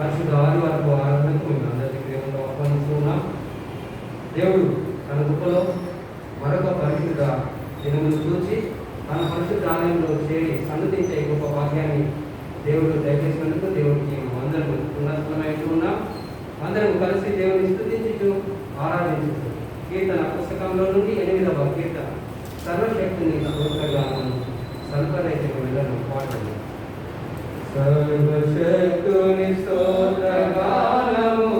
పరిశుద్ధ ఆదివారపు ఆరాధనకు మేము అందరికీ ప్రేమతో ఆహ్వానిస్తున్నాం. దేవుడు తన కృపలో మరొక పరిశుద్ధ దినమును చూచి తన పరిశుద్ధ ఆలయంలో చేరి సన్నతించే గొప్ప భాగ్యాన్ని దేవుడు దయచేసినందుకు దేవుడికి అందరం ఉన్నతమైతున్నాం. అందరం కలిసి దేవుని స్తుతించుచు ఆరాధించు. కీర్తన పుస్తకంలో నుండి 8వ కీర్తన సర్వశక్తిని స్తోత్రగానం సల్పరైతే వెళ్ళను పాటలు. సర్వశక్తుని స్తోత్రగానము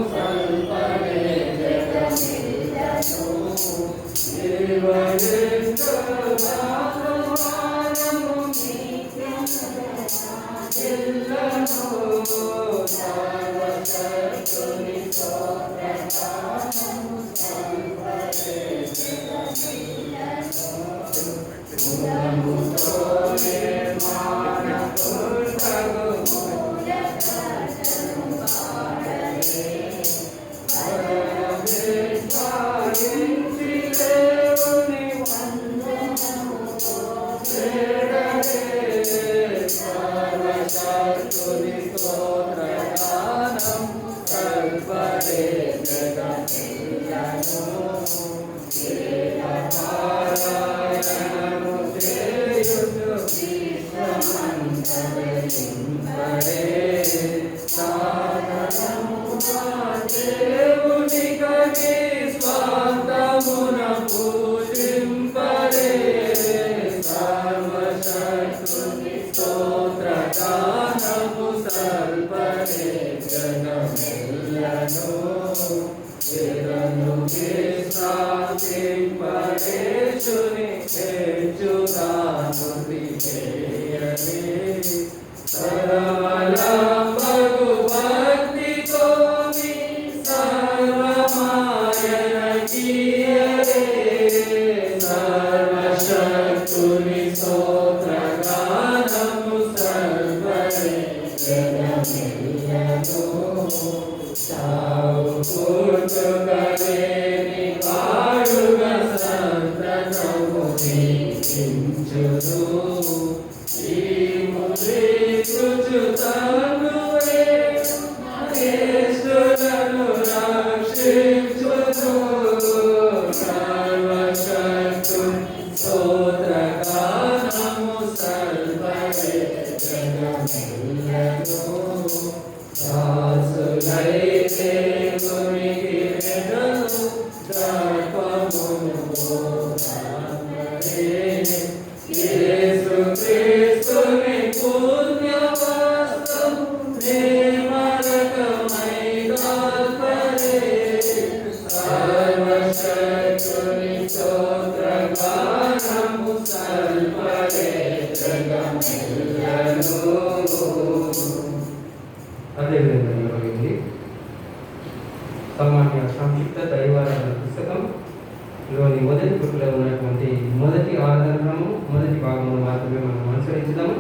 సామాన్య సంక్షిప్త దైవారాధన పుస్తకంలోని మొదటి పుట్టులో ఉన్నటువంటి మొదటి ఆరాధనము మొదటి భాగంలో మాత్రమే మనం అనుసరించుదాము.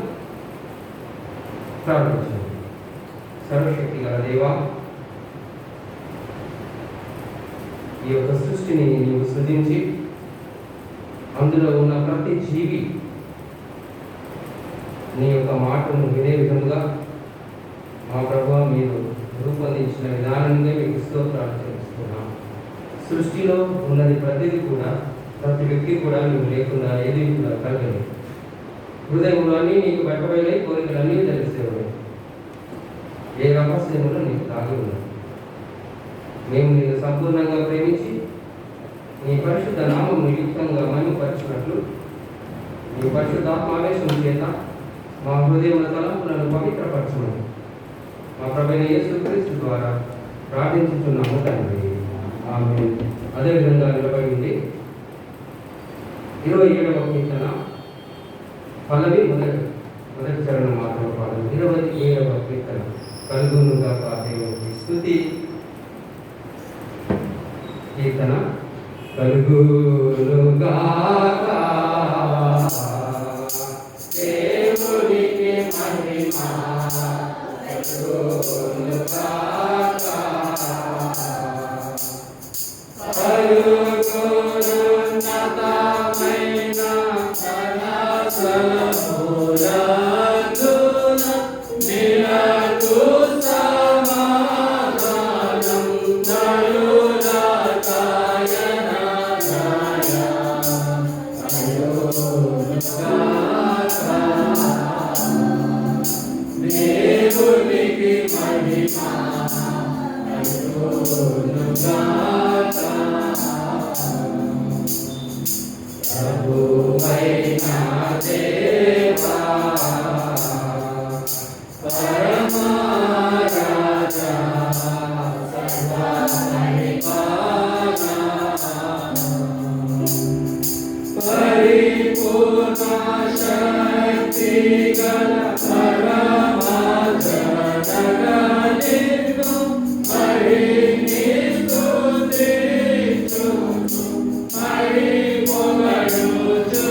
ప్రారంభించాము. సర్వశక్తి గల దేవా, ఈ యొక్క సృష్టిని నీవు సృజించి అందులో ఉన్న ప్రతి జీవి నీ యొక్క మాటను వినే విధముగా మా ప్రభువా మీరు రూపొందించిన విధానంగా మీకు స్తోత్రాలు చెల్లిస్తున్నాం. సృష్టిలో ఉన్నది ప్రతిదీ కూడా ప్రతి వ్యక్తి కూడా నువ్వు లేకుండా ఏది కూడా కలగలేదు. హృదయంలో అన్నీ నీకు బయటపడే కోరికలన్నీ తెలిసేవాడు. ఏ రహస్యములో నీకు తాగి ఉన్నావు. మేము నిన్ను సంపూర్ణంగా ప్రేమించి నీ పరిశుద్ధ నామము యుక్తంగా మహిమపరిచినట్లు నీ పరిశుద్ధాత్మావేశం చేత మా హృదయముల తలంపులను పవిత్రపరచమని మా ప్రభువైన యేసుక్రీస్తు ద్వారా ప్రార్థించుతున్నాము తండ్రి. ఆమేన్. అదేవిధంగా నిలబడింది 27వ కీర్తన పల్లవి మొదటి చరణం మాత్రం పాడదు. 27వ కీర్తన కలుగునుగాక దేవునికి స్తుతి. కీర్తన కలుగునుగాక దేవునికి మహిమ Sama దేవునికి మహిమ ప్రభువైన దేవా పరమా రాజా సర్వపరిపాలనా పరిపూర్ణ శక్తి గల పరమా జగన్నిన్ను మరిని స్తుతించుచు మరి పొగడుచున్నాము.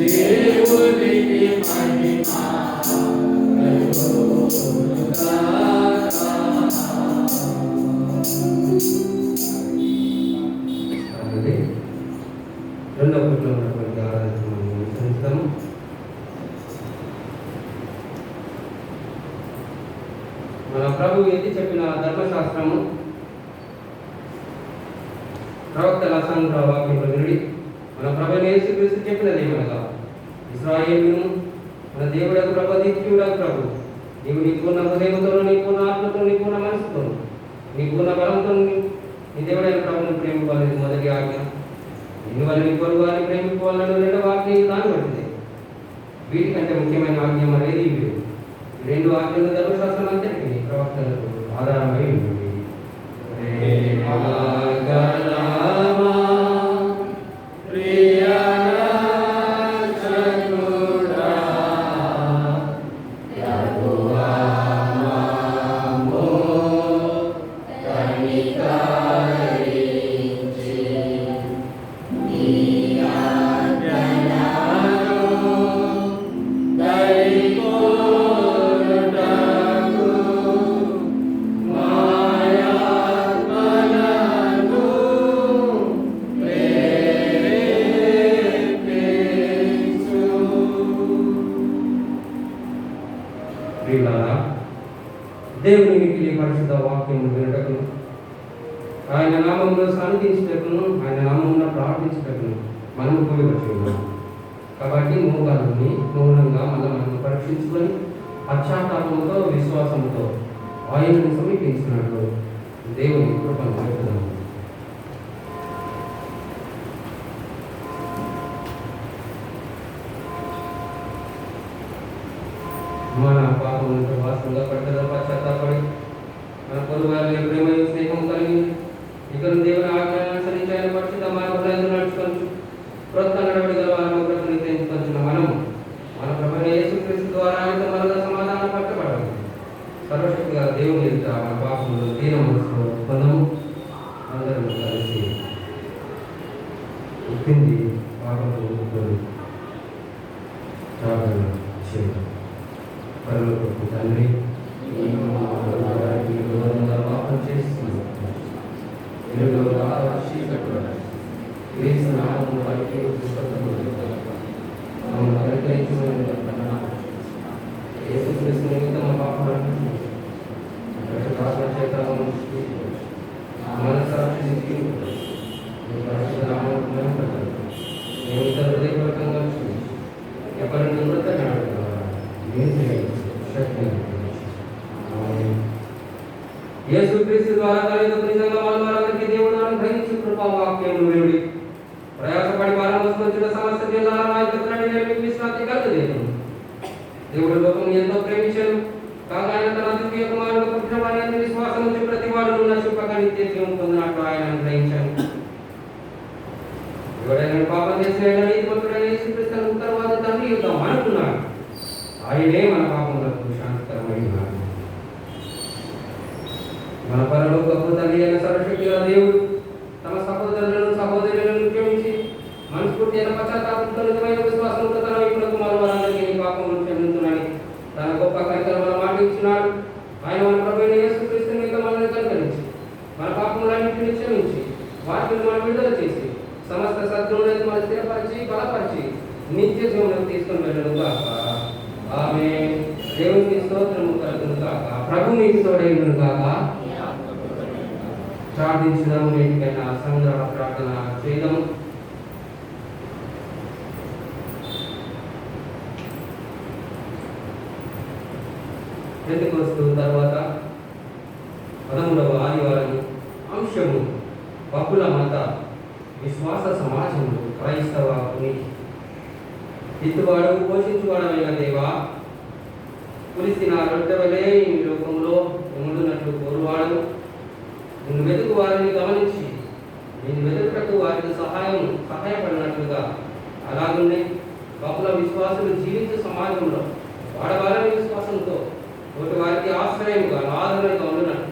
దేవునికి మహిమ రెండవ పుట్లో ఉన్నటువంటి ఆరాధన మనం అనుసరిస్తాము. మన ప్రభు ఎత్తి చెప్పిన ధర్మశాస్త్రము ప్రవక్తల సంగ్రహ వాక్యంలో వినుడి. మన ప్రభు యేసుక్రీస్తు చెప్పినది ఏమనగా, ఇశ్రాయేలును మన దేవుడకు ప్రభు నిత్యుడకు ప్రభు, నీవు నీకున్న హృదయంతో, నీకున్న ఆత్మతో, నీకున్న మనసుతో, నీకున్న బలంతో నీ దేవుడైన ప్రభుని ప్రేమించాలని మొదటి ఆజ్ఞ. నిన్ను వల్ల నీ పొరుగు వారిని ప్రేమించుకోవాలని రెండవ ఆజ్ఞ దాన్ని పట్టింది. వీటికంటే ముఖ్యమైన ఆజ్ఞ మరేది ఇవి. రెండు ఆజ్ఞలు ధర్మశాస్త్రం అంతటికి ప్రవక్తలకు ఆధారమై ఉంటుంది. దేవుని మిగిలి పరిశుద్ధ వాక్యము వినటకును, ఆయన నామంలో శాంతించటకును, ఆయన నామంలో ప్రార్థించటకును మనము కూడి వచ్చి ఉన్నాం. కాబట్టి మోకాళ్ళని మౌనంగా మనం పరీక్షించుకొని పశ్చాత్తాపంతో విశ్వాసంతో ఆయనను సమీపించినట్లు దేవుని కృపను పెడుతున్నాము. మన పాపములతో వాస్తవంగా పట్టదా పశ్చాత్తాపడి మన పొరుగు వారి ప్రేమ స్నేహం కలిగి ఇక్కడ దేవుని ఆజ్ఞలను అనుసరించి ఆయన పరిశుద్ధ మార్గంలో నడుచుకొని క్రొత్త నడవడిగా వారిని ప్రతినిధించుకొచ్చిన మనం మన ప్రభువైన యేసుక్రీస్తు ద్వారా ఆయనతో మనలో సమాధానం పట్టబడాలి. సర్వశక్తి గల దేవుని ఎదుట మన పాపములు దీన మనసులో పొందము. అందరం కలిసి ఉప్పింది పాపములు ఒప్పుకొని ప్రార్థన చేయాలి. పరలోకపు తండ్రి, పాపం చేస్తున్నాం, యేసుక్రీస్తు ద్వారా కలిగిన నిజంగా వారందరికీ దేవుడు అనుగ్రహించి కృపా వాక్యములు వినుడి. ప్రయాసపడి వారం వస్తున్న సమస్య విశ్రాంతి కలుగలేదు. దేవుడు లోకం ఎంతో ప్రేమించాడు, కాగా ఆయన తన అద్వితీయ కుమారుడు పుట్టిన వారి విశ్వాసం నుంచి ప్రతి వాడు నశింపక నిత్య జీవం పొందినట్లు ఆయన అనుగ్రహించాడు. ఎవడైనా పాపం చేసిన నీతిమంతుడైన యేసుక్రీస్తును తర్వాత తండ్రి యుద్ధం అనుకున్నాడు. ఆయనే మన పాపములకు శాంతికరమైన మన పరలోకపు తండ్రి అయిన సర్వశక్తి గల దేవుడు తమ సహోదరులను సహోదరులను క్షమించి మనస్ఫూర్తి పశ్చాత్తాపంతో నిజమైన విశ్వాసంతో తన ఇప్పుడు కుమారు వారందరికీ నీ పాపములను క్షమించునని తన గొప్ప కనికరములను మాట ఇచ్చినాడు. ఆయన మన ప్రభువైన యేసుక్రీస్తు మీద మనల్ని కనికరించి మన పాపములన్నింటినీ క్షమించి వాటిని మనం విడుదల చేసి సమస్త సద్గుణాలను మనం స్థిరపరిచి బలపరిచి నిత్య జీవనం తీసుకుని వెళ్ళను గాక. ఆమేన్. దేవునికి స్తోత్రము కలుగును గాక. ప్రభు మీకు తోడైనను గాక. ప్రార్థించుదాము. నేటికైనా సంగ్రహ ప్రార్థన చేయదాము. పెంతెకోస్తు తర్వాత 13వ ఆదివారం అంశము బహుళ మత విశ్వాస సమాజంలో క్రైస్తవ ఉనికి. ఇత్తువాడు పోషించువాడమైన దేవా, పులిసిన రొట్టె వలె ఈ లోకంలో ఎముడునట్లు కోరువాడు, నిన్ను వెతుకు వారిని గమనించి నేను వెతుకుటకు వారికి సహాయపడినట్లుగా అలాగునే బహుళ విశ్వాసులు జీవించే సమాజంలో వాడవాలని విశ్వాసంతో ఒకటి వారికి ఆశ్రయముగా ఆదరణగా ఉండునట్లు,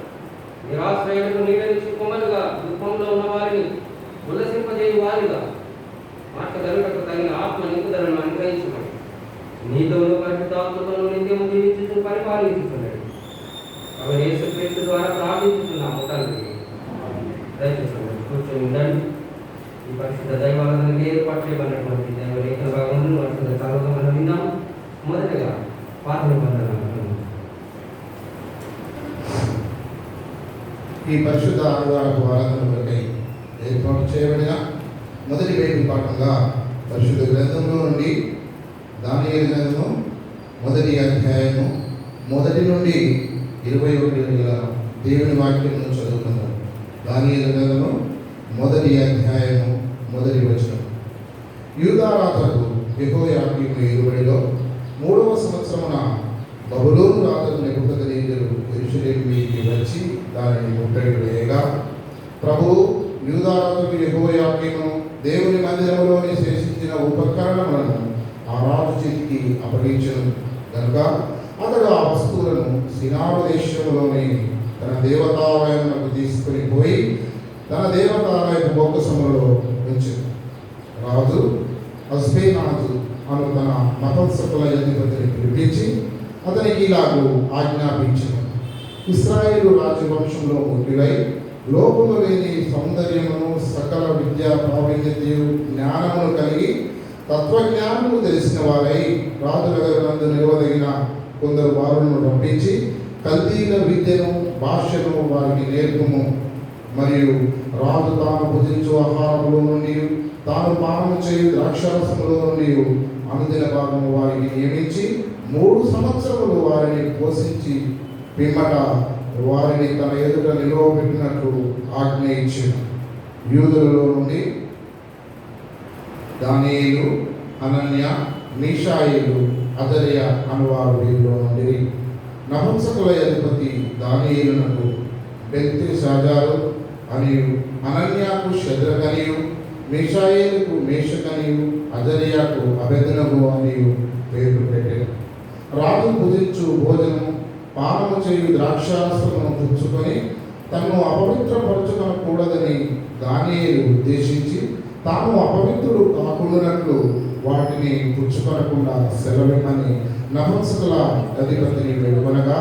నిరాశ్రయులకు నీడనిచ్చి కొమ్మలుగా దుఃఖంలో ఉన్న వారిని ఉల్లసింపజేయ వారిగా మాటగలుగుటకు తగిన ఆత్మ నింపుదలను అనుగ్రహించమని నీతోనూ పరిశుద్ధాత్మతోనూ నిత్యము జీవించుతూ పరిపాలించుతున్నాడు. అవి యేసుక్రీస్తు ద్వారా ప్రార్థించుతున్నాము తండ్రి. దయచేసి కూర్చొని ఉండండి. ఈ పరిశుద్ధ దైవాలను ఏర్పాటు చేయబడినటువంటి దైవ లేఖన భాగంలో పరిశుద్ధ చదువుగా మనం విన్నాము. మొదటగా పాత నిబంధన ఈ పరిశుద్ధ ఆదివారపు ఆరాధన కొరకై ఏర్పాటు చేయబడిన మొదటి వేడి పాఠంగా పరిశుద్ధ గ్రంథంలో నుండి దానియేలు గ్రంథము 1వ అధ్యాయము 1 నుండి 21 దేవుని వాక్యమును చదువుకుందాం. దానియేలు గ్రంథము 1వ అధ్యాయము 1వ వచనం. యూదా రాజుకు యెహోయాకీము ఏలుబడిలో 3వ సంవత్సరమున బబులోను రాజు నెబుకద్నెజరు యెరూషలేముకి వచ్చి దానిని ముట్టడివేయగా, ప్రభువు యూదా రాజుకు యెహోయాకీమును దేవుని మందిరములోని శేషించిన ఉపకరణములను ఆ రాజు చేతికి అప్పగించెను కనుక అతడు ఆ వస్తువులను సినారు దేశంలోని తన దేవతాలయమునకు తీసుకుని పోయి తన దేవతాలయపు బొక్కసములలో ఉంచెను. రాజు అస్బేనాజు అను తన నపుంసకుల అధిపతిని పిలిపించి అతనికి ఇలాగూ ఆజ్ఞాపించెను. ఇశ్రాయేలు రాజవంశంలో ముఖ్యులై లోపము లేని సౌందర్యమును సకల విద్యా ప్రావీణ్యతయు జ్ఞానమును కలిగి తత్వజ్ఞానము తెలిసిన వారై రాజులందు నిలవదగిన కొందరు వారులను పంపించి కల్దీల విద్యను భాషను వారికి నేర్పుము. మరియు రాజు తాను భుజించు ఆహారములో నుండి తాను పానము చేయు ద్రాక్షారసములో నుండి అనుదిన భాగము వారికి నియమించి 3 సంవత్సరములు వారిని పోషించి పిమ్మట వారిని తన ఎదుట నిలవబెట్టినట్లు ఆజ్ఞ ఇచ్చెను. యూదులలో నుండి దానియేలు, హనన్య, మీషాయేలు, అజర్య అనువారు వీరిలో నుండి. నపుంసకుల అధిపతి దానియేలునకు బెల్తెషాజారు అనియు, హనన్యాకు షద్రకనియు, మీషాయేలుకు మేషకనియు, అజర్యాకు అబెద్నెగో అనియు పేర్లు పెట్టెను. రాజు భుజించు భోజనము పానము చేయు ద్రాక్షారసమును పుచ్చుకొని తన్ను అపవిత్రపరచుకొనకూడదని దానియేలు ఉద్దేశించి తాను అపవిత్రుడు కాకుండానట్లు వాటిని పుచ్చుకొనకుండా సెలవిమ్మని నపుంసకుల అధిపతిని వేడుకొనగా,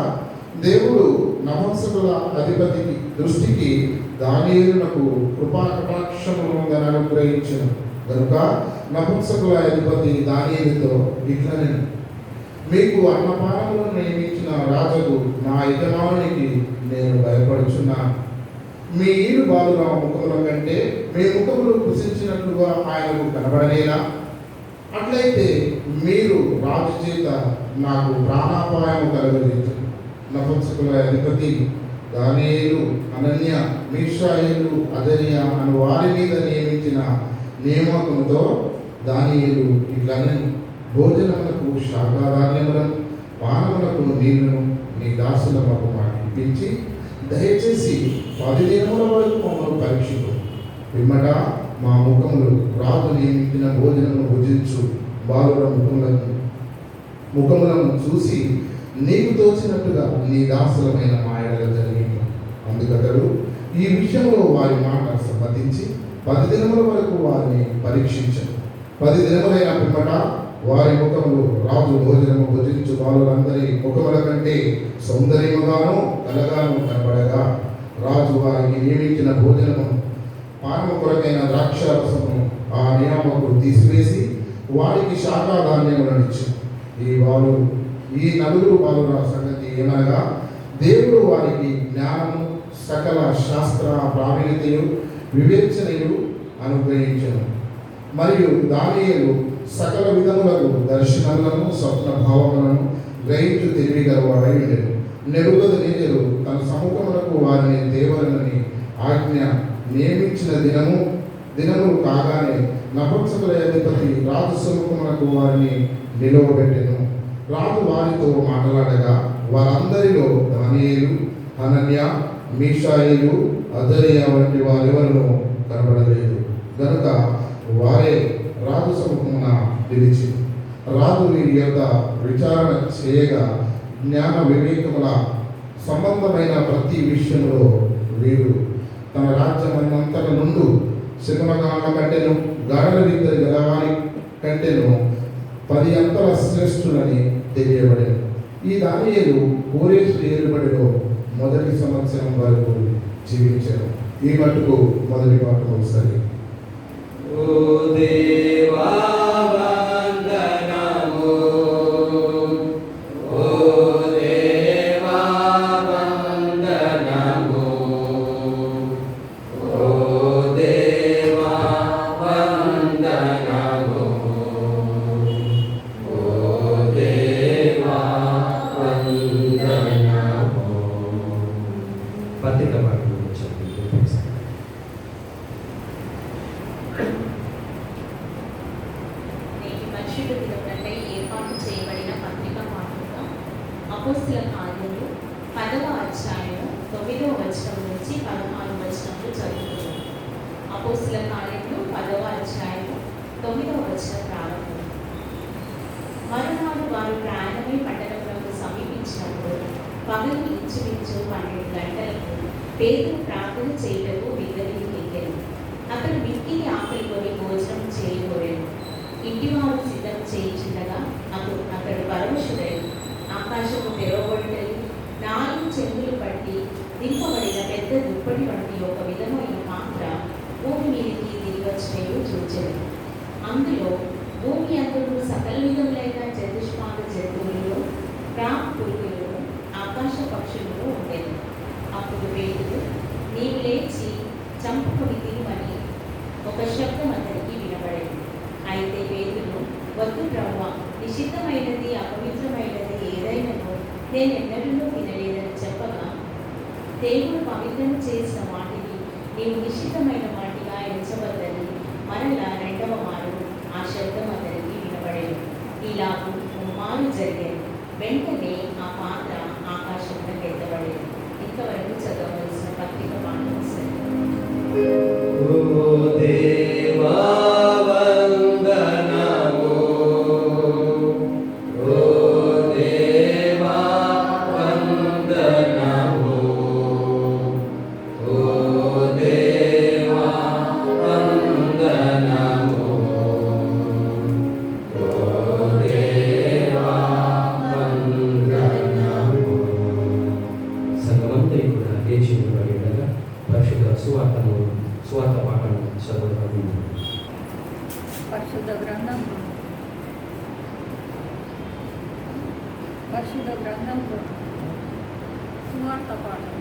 దేవుడు నపుంసకుల అధిపతి దృష్టికి దానియేలునకు కృపాకటాక్షములను అనుగ్రహించెను కనుక నపుంసకుల అధిపతి దానియేలుతో ఇట్లనెను, మీకు అన్నపానములను నియమించిన రాజుకు నా యజమానునికి నేను భయపడుచున్నాను. మీ ఈడు బాలుగా ముఖముల కంటే మీ ముఖములు కృషించినట్లుగా ఆయనకు కనబడలేదా? అట్లయితే మీరు రాజు చేత నాకు ప్రాణాపాయము కలగలేదు. నపుంసకుల అధిపతి దానియేలు, హనన్య, మీషాయేలు, అజర్య అను వారి మీద నియమించిన నియామకముతో దానియేలు ఇట్లనెను, భోజనములకు శాకాహార్యములను పానములకు నీళ్లను నీ దాసుల మాకు ఇప్పించి దయచేసి 10 దినముల వరకు మమ్మల్ని పరీక్షించు. పిమ్మట మా ముఖములు రాజు నియమించిన భోజనము భుజించు బాలుల ముఖములను చూసి నీకు తోచినట్టుగా నీ దాసులమైన మాయడల జరిగింది. అందుకతడు ఈ విషయంలో వారి మాట సమ్మతించి 10 దినముల వరకు వారిని పరీక్షించను. 10 దినములైన పిమ్మట వారి ముఖములు రాజు భోజనము భుజించు బాలులందరి ముఖముల కంటే సౌందర్యముగాను కలగాను కనబడగా, రాజు వారికి నియమించిన భోజనము పానము కొరకైన ద్రాక్షారసమును ఆ నియామకుడు తీసివేసి వారికి శాకాధాన్యములను ఇచ్చి, ఈ ఈ నలుగురు బాలుర సంగతి ఏమనగా, దేవుడు వారికి జ్ఞానము, సకల శాస్త్ర ప్రావీణ్యతయు, వివేచనయు అనుగ్రహించను. మరియు దానియేలు సకల విధములకు దర్శనములను, స్వప్న భావములను గ్రహించు తెలివి గలవాడై ఉండెను. నెబుకద్నెజరు తన సముఖములకు వారిని తేవలనని ఆజ్ఞ నియమించిన దినములు కాగానే నపుంసకుల అధిపతి రాజు సముఖమునకు వారిని నిలువబెట్టెను. రాజు వారితో మాట్లాడగా వారందరిలో దానియేలు, హనన్య, మీషాయేలు, అజర్యా వంటి వారెవరూ కనబడలేదు. గనుక వారే రాజు సముఖమున నిలిచి రాజు వీరి యొక్క విచారణ చేయగా జ్ఞాన వివేకముల సంబంధమైన ప్రతి విషయంలో వీరు తన రాజ్యమంతట నుండి సింహగాళ్ళ కంటేను, గాఢల విద్య గలవారి కంటేను 10 అంతల శ్రేష్ఠులని తెలియబడేది. ఈ దానియేలు కోరేషు ఏలుబడిలో మొదటి సంవత్సరం వరకు జీవించారు. ఈ మట్టుకు మొదటి పాఠం ఒకసారి. ఓ దేవా వందనము, ఓ దేవా వందనము, ఓ దేవా వందనము, ఓ దేవా వందనము. పత్రిక పాఠం చెప్పండి. మనుషుల దినములకై ఏర్పాటు చేయబడిన పత్రిక పాఠంగా అపోస్తలుల కార్యములు 10వ అధ్యాయం 9వ వచనం నుంచి 16వ వచనంలో చదువుతున్నాం. అపోస్తలుల కార్యములు 10వ అధ్యాయం 9వ వచనం ప్రారంభం. మరునాడు వారు ప్రయాణమై పట్టణములకు సమీపించినప్పుడు పగలు ఇంచుమించు 12 గంటలకు పేతురు ప్రార్థన చేయుటకు మిద్దెకు ఎక్కెను. అతడు మిక్కిలి ఆకలికొని భోజనం చేయబోయాడు. ఇంటివారు సిద్ధం చేయించుండగా అతడు పరమశుడై ఆకాశము తెరవబడుటయు 4 చెంగులు పట్టి దింపబడిన పెద్ద దుప్పటి వంటి ఒక విధమైన పాత్ర భూమి మీదకి దిగి వచ్చినయు చూచెను. అందులో భూమి అందరూ సకల విధములైన చతుష్పాద జంతువులలో, ప్రాకు పురుగులలో, ఆకాశ పక్షులలో ఉండేది. అప్పుడు పేతురు, నీవు లేచి చంపుకొని తిరుమని ఒక శబ్దం అతనికి వినబడేది. అయితే పేతురు, వద్దు ప్రభువా, నిషిద్ధమైనది అపవిత్రమైనది ఏదైనను నేనెన్నడూ తినలేదని చెప్పగా, దేవుడు పవిత్రం చేసిన వాటిని నీవు నిషిద్ధమైన వాటిగా ఎంచవద్దని మరలా 2వ మారు ఆ శబ్దం అతనికి వినబడేది. ఇలాగూ 3 మారు జరిగేది. వెంటనే ఆ పాత్ర ఆకాశంలో ఎత్తబడేది. ఇంతవరకు చదవవలసిన పత్రిక పాఠం సరే. ఓ దేవా వందనము, ఓ దేవా వందనము, ఓ దేవా వందనము, ఓ దేవా వందనము. సంగమంతా ఇప్పుడు లేచి నిలబడి ఉండగా పరిశుద్ధ సువార్త పాఠం చదువుతాము. పరిశుద్ధ గ్రంథంలో సువార్త పాఠం.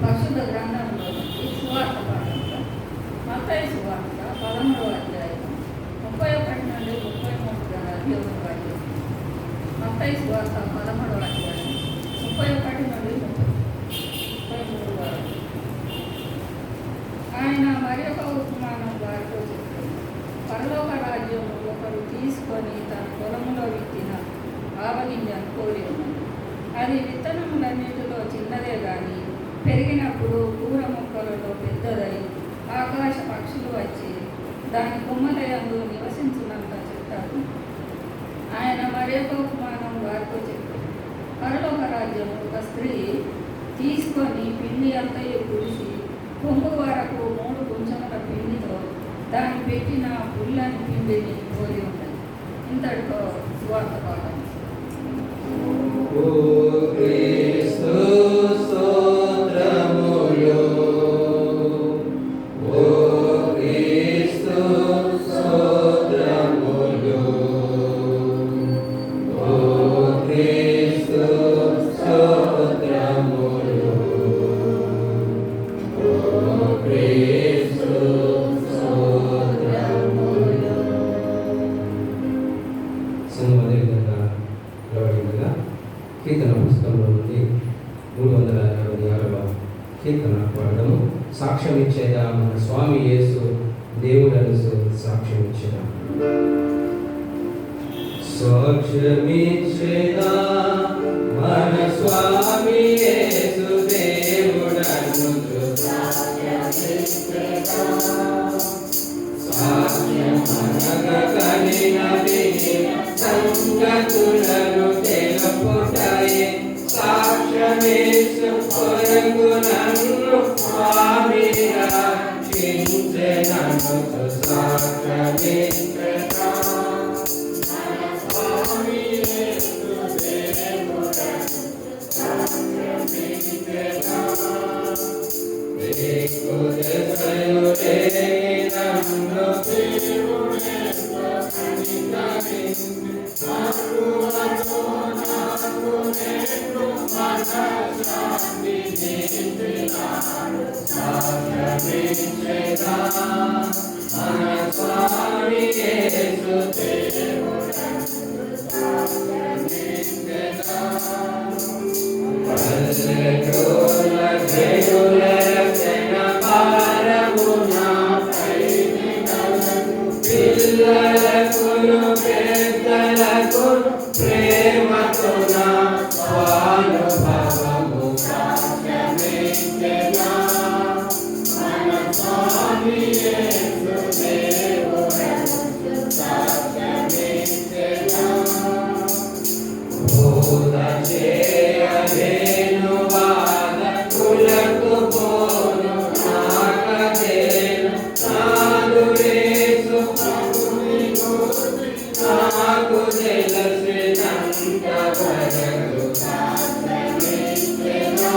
పరిశుద్ధ గ్రంథంలో ఈ సువార్త పాఠంలో మత్తయి సువార్త 13వ అధ్యాయం 31 నుండి 33 దేవుని వాక్యం. మత్తయి సువార్త 13వ అధ్యాయం 31 నుండి 33 వరకు. ఆయన మరొక ఉపమానం వారితో చెప్పారు. పరలోక రాజ్యము ఒకరు తీసుకొని తన పొలములో విత్తిన ఆవగింజను కోరి ఉన్నది. అది విత్తనములన్నిటిలో చిన్నదే కానీ పెరిగినప్పుడు కూర మొక్కలలో పెద్దదై ఆకాశ పక్షులు వచ్చి దాని కొమ్మలయందు నివసించున్నంత చెప్తారు. ఆయన మరొక ఉపమానం వారితో చెప్పారు. పరలోక రాజ్యము ఒక స్త్రీ తీసుకొని పిండి అంతయు కురిసి కొంగు వరకు 3 కుంచముల పిండితో దాన్ని పెట్టిన పుల్లని పిండిని పోలి ఉన్నది. ఇంతటితో సువార్త పాఠం. ఓ క్రీస్తు స్తోత్రములు, ఓ క్రీస్తు స్తోత్రములు. కీర్తన పుస్తకంలో నుండి 326వ కీర్తన పాడము. సాక్ష్యం ఇచ్చేదా మన స్వామి యేసు దేవుడను సాక్ష్యం ఇచ్చేదా. సాక్ష్యమిచ్చేదా మన స్వామి యేసు దేవుడను సంగతులను తెలుపుటయే సాక్ష్యమేసు కొరకు నన్ను స్వామి రక్షించెనను. సాక్ష్యమిచ్చెదా స్వామి యేసు దేవుడను సాక్ష్యమిచ్చెదా. ప్రేమతో నా స్వానుభవము సాక్ష్యమిచ్చెదా. మన స్వామి యేసు దేవుడను సాక్ష్యమిచ్చెదా. బోధ చేయలేను వాదకులకు పోను నాకదేను నాదు యేసు ప్రభుని గూర్చి నాకు తెలిసినంత వరకు సాక్ష్యమిచ్చెదా.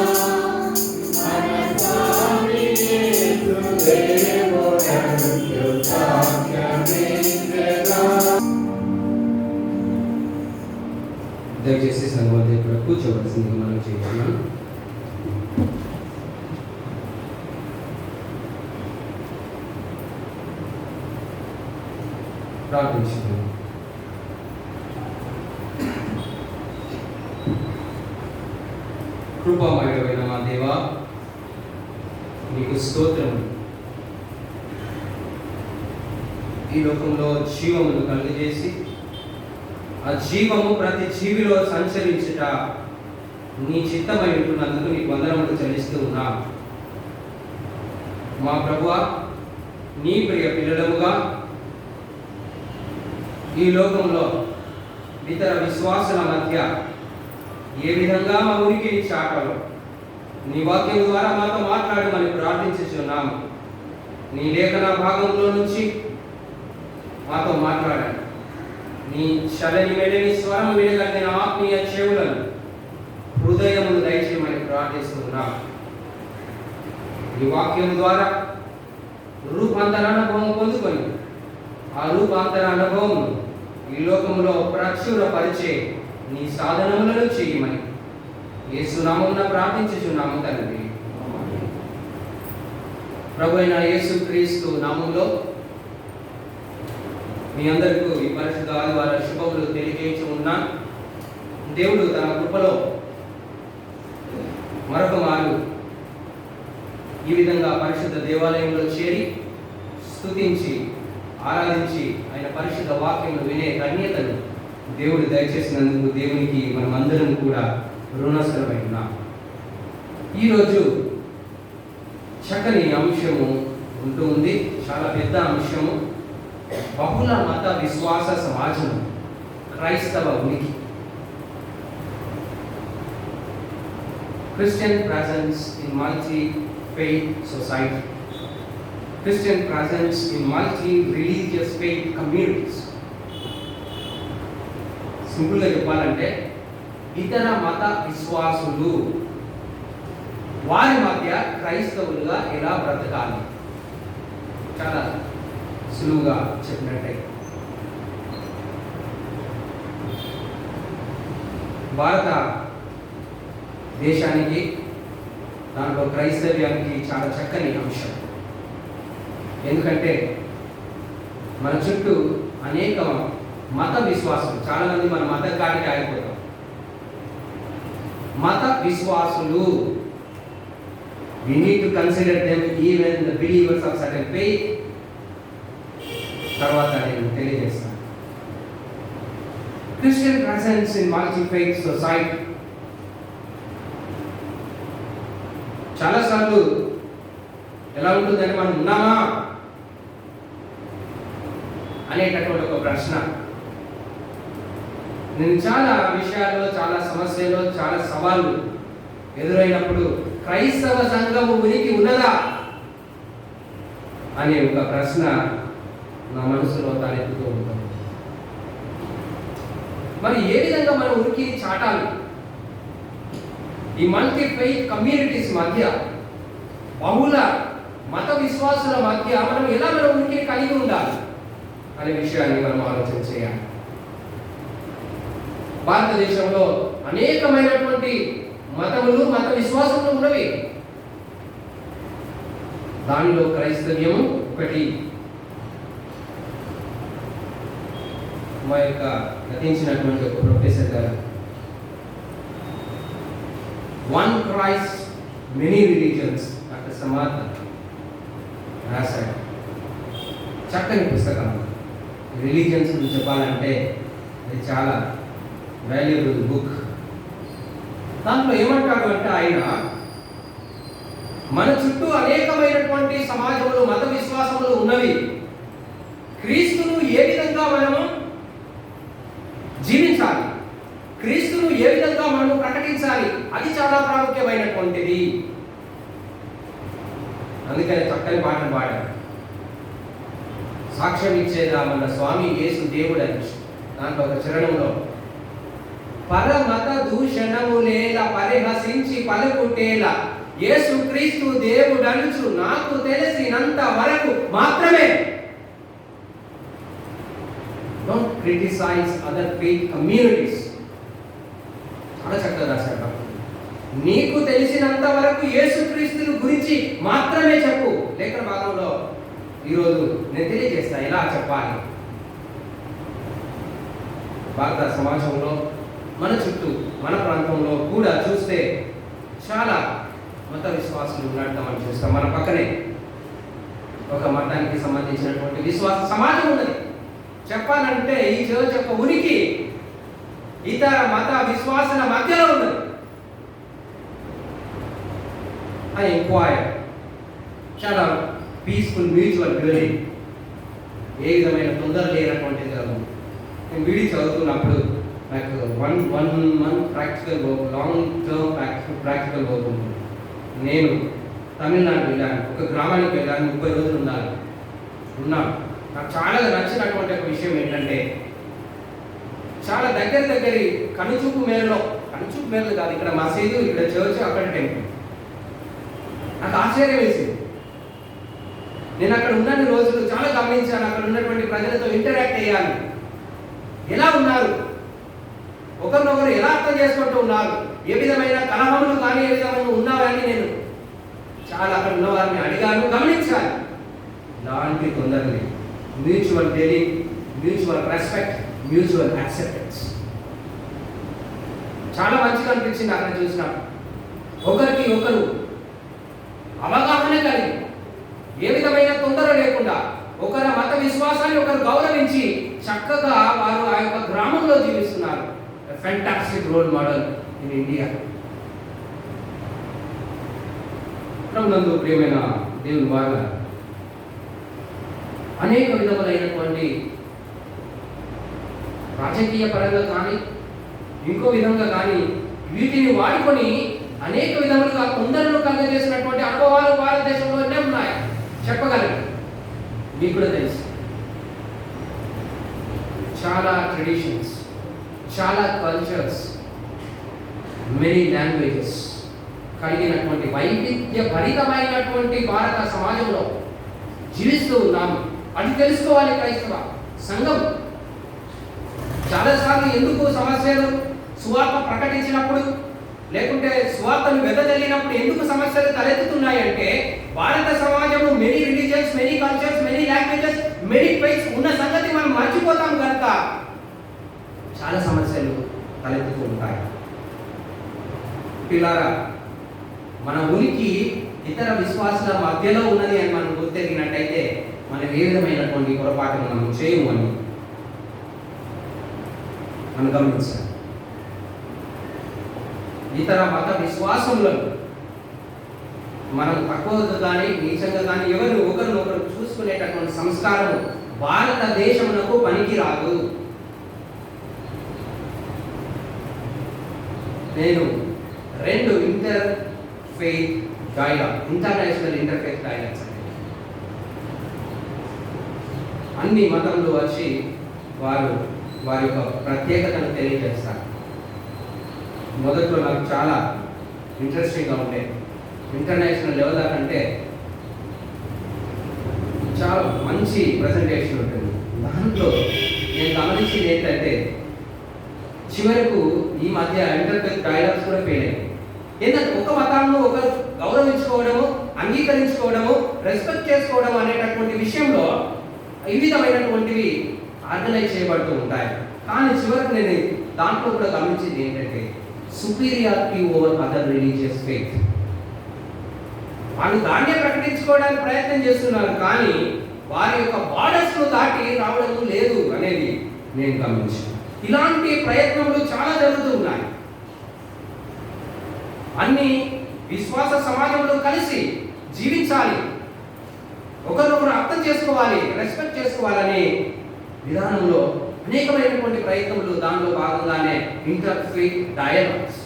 మన స్వామి యేసు దేవుడను సాక్ష్యమిచ్చెదా. దయచేసి సంగతి ఇక్కడ కూర్చోవలసింది మనం చేయాలి. ప్రార్థించుకుందాం. కృపామయుడైన మా దేవా, నీకు స్తోత్రం. ఈ లోకంలో జీవమును కలుగజేసి ఆ జీవము ప్రతి జీవిలో సంచరించుట నీ చిత్తమై ఉంటున్నందుకు నీకు వందనములు చెల్లిస్తూ ఉన్నా. మా ప్రభువా, నీ ప్రియ పిల్లలముగా ఈ లోకంలో ఇతర విశ్వాసుల మధ్య ఏ విధంగా మా ఉనికిని చాటాలో నీ వాక్యం ద్వారా మాతో మాట్లాడమని ప్రార్థించుచున్నాము. నీ లేఖన భాగంలో నుంచి మాతో మాట్లాడండి. నీ చలని మెడని స్వరం వినగలిగిన ఆత్మీయ చెవులను హృదయమును దయచేయమని ప్రార్థిస్తున్నాము. ఈ వాక్యం ద్వారా రూపాంతర అనుభవం పొందుకొని ఆ రూపాంతర అనుభవం ఈ లోకంలో ప్రచురపరిచే నీ సాధనములను చేయమని యేసు నామమున ప్రార్థించుచున్నాము తండ్రి. ప్రభు అయిన యేసు క్రీస్తు నామములో మీ అందరికీ ఈ పరిశుద్ధ ఆదివార శుభములు తెలియజేయచ్చు ఉన్నా. దేవుడు తన కృపలో మరొక మారు ఈ విధంగా పరిశుద్ధ దేవాలయంలో చేరి స్తుతించి ఆరాధించి ఆయన పరిశుద్ధ వాక్యమును వినే ధన్యతను దేవుడు దయచేసినందుకు దేవునికి మనమందరం కూడా రుణస్థలమై ఉన్నాం. ఈరోజు చక్కని అంశము ఉంటూ ఉంది. చాలా పెద్ద అంశము. బహుళ మత విశ్వాస సమాజం, క్రైస్తవ ఉనికి. Christian presence in multi-faith society. Christian presence in multi-religious faith communities. సింపుల్గా చెప్పాలంటే ఇతర మత విశ్వాసులు వారి మధ్య క్రైస్తవులుగా ఎలా బ్రతకాలి, చాలా సులువుగా చెప్పినట్టయితే భారత దేశానికి దాంట్లో క్రైస్తవ్యానికి చాలా చక్కని అంశం. ఎందుకంటే మన చుట్టూ అనేక మత విశ్వాసం, చాలామంది మన మత కాటికి ఆగిపోతాం. మత విశ్వాసులు. We need to consider them even the believers of certain faith. తర్వాత నేను తెలియజేస్తాను. Christian presence in multi-faith society. చాలాసార్లు ఎలా ఉంటుందని మనం ఉన్నామా అనేటటువంటి ఒక ప్రశ్న. నేను చాలా విషయాల్లో, చాలా సమస్యల్లో, చాలా సవాళ్ళు ఎదురైనప్పుడు క్రైస్తవ సంఘము ఉనికి ఉన్నదా అనే ఒక ప్రశ్న నా మనసులో తలెత్తుతూ ఉంటుంది. మరి ఏ విధంగా మనం ఉనికిని చాటాలి? ఈ మల్టీ ఫెయిత్ కమ్యూనిటీస్ మధ్య, బహుళ మత విశ్వాసుల మధ్య మనం ఎలా మన ఉనికిని కలిగి ఉండాలి అనే విషయాన్ని మనం ఆలోచన చేయాలి. భారతదేశంలో అనేకమైనటువంటి మతములు, మత విశ్వాసములు ఉన్నవి. దానిలో క్రైస్తవ్యం ఒకటి. మా యొక్క గతించినటువంటి ఒక ప్రొఫెసర్ గారు one Christ many religions doctor Samartha రాశాడు. చక్కని పుస్తకం. రిలీజన్స్ గురించి చెప్పాలంటే అది చాలా వాల్యుబుల్ బుక్. దాంట్లో ఏమంటాడు అంటే ఆయన, మన చుట్టూ అనేకమైనటువంటి సమాజంలో మత విశ్వాసములు ఉన్నవి. క్రీస్తును ఏ విధంగా మనము జీవించాలి, క్రీస్తును ఏ విధంగా మనము ప్రకటించాలి, అది చాలా ప్రాముఖ్యమైనటువంటిది. అందుకని చక్కని పాటలు పాడారు. సాక్ష్యం ఇచ్చేదా మన స్వామి యేసు దేవుడు అని. దాంట్లో ఒక చరణంలో, పరమత దూషణములేల పరిహసించి పలుకుటేల యేసు క్రీస్తు దేవుడనుచు నాకు తెలిసినంత వరకు మాత్రమే. Don't criticize other faith communities. చాలా చక్కగా రాశాడు. నీకు తెలిసినంత వరకు యేసుక్రీస్తుని గురించి మాత్రమే చెప్పు. లేఖన భాగంలో ఈరోజు నేను తెలియజేస్తా ఎలా చెప్పాలి. భారత సమాజంలో మన చుట్టూ, మన ప్రాంతంలో కూడా చూస్తే చాలా మత విశ్వాసులు ఉన్నట్టు మనం చూస్తాం. మన పక్కనే ఒక మతానికి సంబంధించినటువంటి విశ్వాస సమాజం ఉన్నది. చెప్పాలంటే ఈ చర్చ్ యొక్క ఉనికి ఇతర మత విశ్వాసాల మధ్యలో ఉన్నది. ఐ ఎంక్వైర్ చాలా పీస్ఫుల్ మ్యూచువల్ బిల్డింగ్, ఏ విధమైన తొందర లేనటువంటి జరుగుతుంది. నేను వీడి చదువుతున్నప్పుడు నాకు one month practical work, long term practical work ఉంది. నేను తమిళనాడు వెళ్ళాను, ఒక గ్రామానికి వెళ్ళాను, 30 రోజులు ఉన్నాను. నాకు చాలా నచ్చినటువంటి ఒక విషయం ఏంటంటే, చాలా దగ్గరి కనుచూపు మేరలో కాదు, ఇక్కడ మసీదు, ఇక్కడ చర్చ్, అక్కడ టెంపుల్. నాకు ఆశ్చర్యం వేసింది. నేను అక్కడ ఉన్నన్ని రోజులు చాలా గమనించాను. అక్కడ ఉన్నటువంటి ప్రజలతో ఇంటరాక్ట్ అయ్యాను. ఎలా ఉన్నారు, ఒకరినొకరు ఎలా అర్థం చేసుకుంటూ ఉన్నారు, ఏ విధమైన కలహములు కానీ ఏ విధమైన ఉన్నారని నేను చాలా అక్కడ ఉన్న వారిని అడిగాను, గమనించాను. లాంటి తొందరని mutual dealing, mutual respect, mutual acceptance చాలా మంచిగా అనిపించింది. అక్కడ చూసిన ఒకరికి ఒకరు అవగాహన కలిగి, ఏ విధమైన తొందర లేకుండా, ఒకరి మత విశ్వాసాన్ని ఒకరు గౌరవించి చక్కగా వారు ఆ యొక్క గ్రామంలో జీవిస్తున్నారు. Fantastic role model in India. ప్రభునందు ప్రియమైన దేవుని వారు, అనేక విధములైనటువంటి రాజకీయ పరంగా కానీ ఇంకో విధంగా కానీ వీటిని వాడుకొని అనేక విధములుగా తొందరలు కలుగజేసినటువంటి అనుభవాలు భారతదేశంలోనే ఉన్నాయి. చెప్పగలను, మీకు కూడా తెలుసు. చాలా ట్రెడిషన్స్, చాలా కల్చర్స్, మెనీ లాంగ్వేజెస్ కలిగినటువంటి వైవిధ్య భరితమైనటువంటి భారత సమాజంలో జీవిస్తూ ఉన్నాము. అది తెలుసుకోవాలి క్రైస్తవ సంఘం. చాలాసార్లు ఎందుకు సమస్యలు సువార్త ప్రకటించినప్పుడు, లేకుంటే సువార్తను వెదజల్లినప్పుడు ఎందుకు సమస్యలు తలెత్తుతున్నాయంటే, భారత సమాజము many religions, many cultures, many languages, many faiths ఉన్న సంగతి మనం మర్చిపోతాం కనుక చాలా సమస్యలు తలెత్తుతూ ఉంటాయి. పిల్లారా, మన ఉనికి ఇతర విశ్వాసాల మధ్యలో ఉన్నది అని మనం గుర్తెరిగినట్టయితే మనం ఏ విధమైనటువంటి పొరపాటు మనం చేయము అని మనం గమనించాలి. ఇతర మత విశ్వాసంలో మనం తక్కువగా కానీ నీచంగా కానీ ఒకరినొకరు చూసుకునేటటువంటి సంస్కారం భారతదేశమునకు పనికి రాదు. నేను 2 ఇంటర్నేషనల్ ఇంటర్ఫెయిత్ డైలాగ్స్ అన్ని మతంలో వచ్చి వారి యొక్క ప్రత్యేకతను తెలియజేస్తారు. మొదట్లో నాకు చాలా ఇంట్రెస్టింగ్గా ఉండేది. ఇంటర్నేషనల్ లెవెల్ దాకంటే చాలా మంచి ప్రజెంటేషన్ ఉంటుంది. దాంట్లో నేను గమనించింది ఏంటంటే చివరకు ఈ మధ్య ఇంటర్ఫెయిత్ డైలాగ్స్ కూడా ఫెయిల్ అయ్యాయి. ఏంటంటే ఒక మతాలను ఒకరు గౌరవించుకోవడము, అంగీకరించుకోవడము, రెస్పెక్ట్ చేసుకోవడం అనేటటువంటి విషయంలో ఈ విధమైనటువంటివి ఆర్గనైజ్ చేయబడుతూ ఉంటాయి. కానీ చివరికి నేను దాంట్లో కూడా గమనించింది ఏంటంటే superiority over other religious faith. వాళ్ళు దాన్నే ప్రకటించుకోవడానికి ప్రయత్నం చేస్తున్నారు, కానీ వారి యొక్క బార్డర్స్ను దాటి రావడం లేదు అనేది నేను గమనించాను. ఇలాంటి ప్రయత్నములు చాలా జరుగుతూ ఉన్నాయి. అన్ని విశ్వాస సమాజంలో కలిసి జీవించాలి, ఒకరినొకరు అర్థం చేసుకోవాలి, రెస్పెక్ట్ చేసుకోవాలనే విధానంలో అనేకమైనటువంటి ప్రయత్నములు, దానిలో భాగంగానే interfaith dialogues,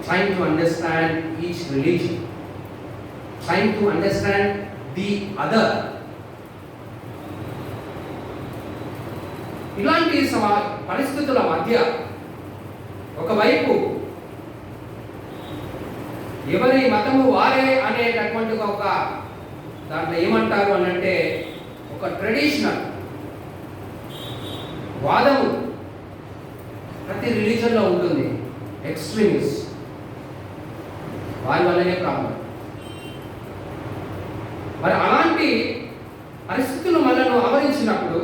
trying to understand each religion, trying to understand the other. ఇలాంటి పరిస్థితుల మధ్య ఒకవైపు ఎవరి మతము వారే అనేటటువంటి ఒక దాంట్లో ఏమంటారు అని అంటే ఒక ట్రెడిషనల్ వాదము ప్రతి రిలీజన్లో ఉంటుంది. ఎక్స్ట్రీమిస్ట్ వారి వల్లనే ప్రాబ్లం. మరి అలాంటి పరిస్థితులు మనను ఆవరించినప్పుడు,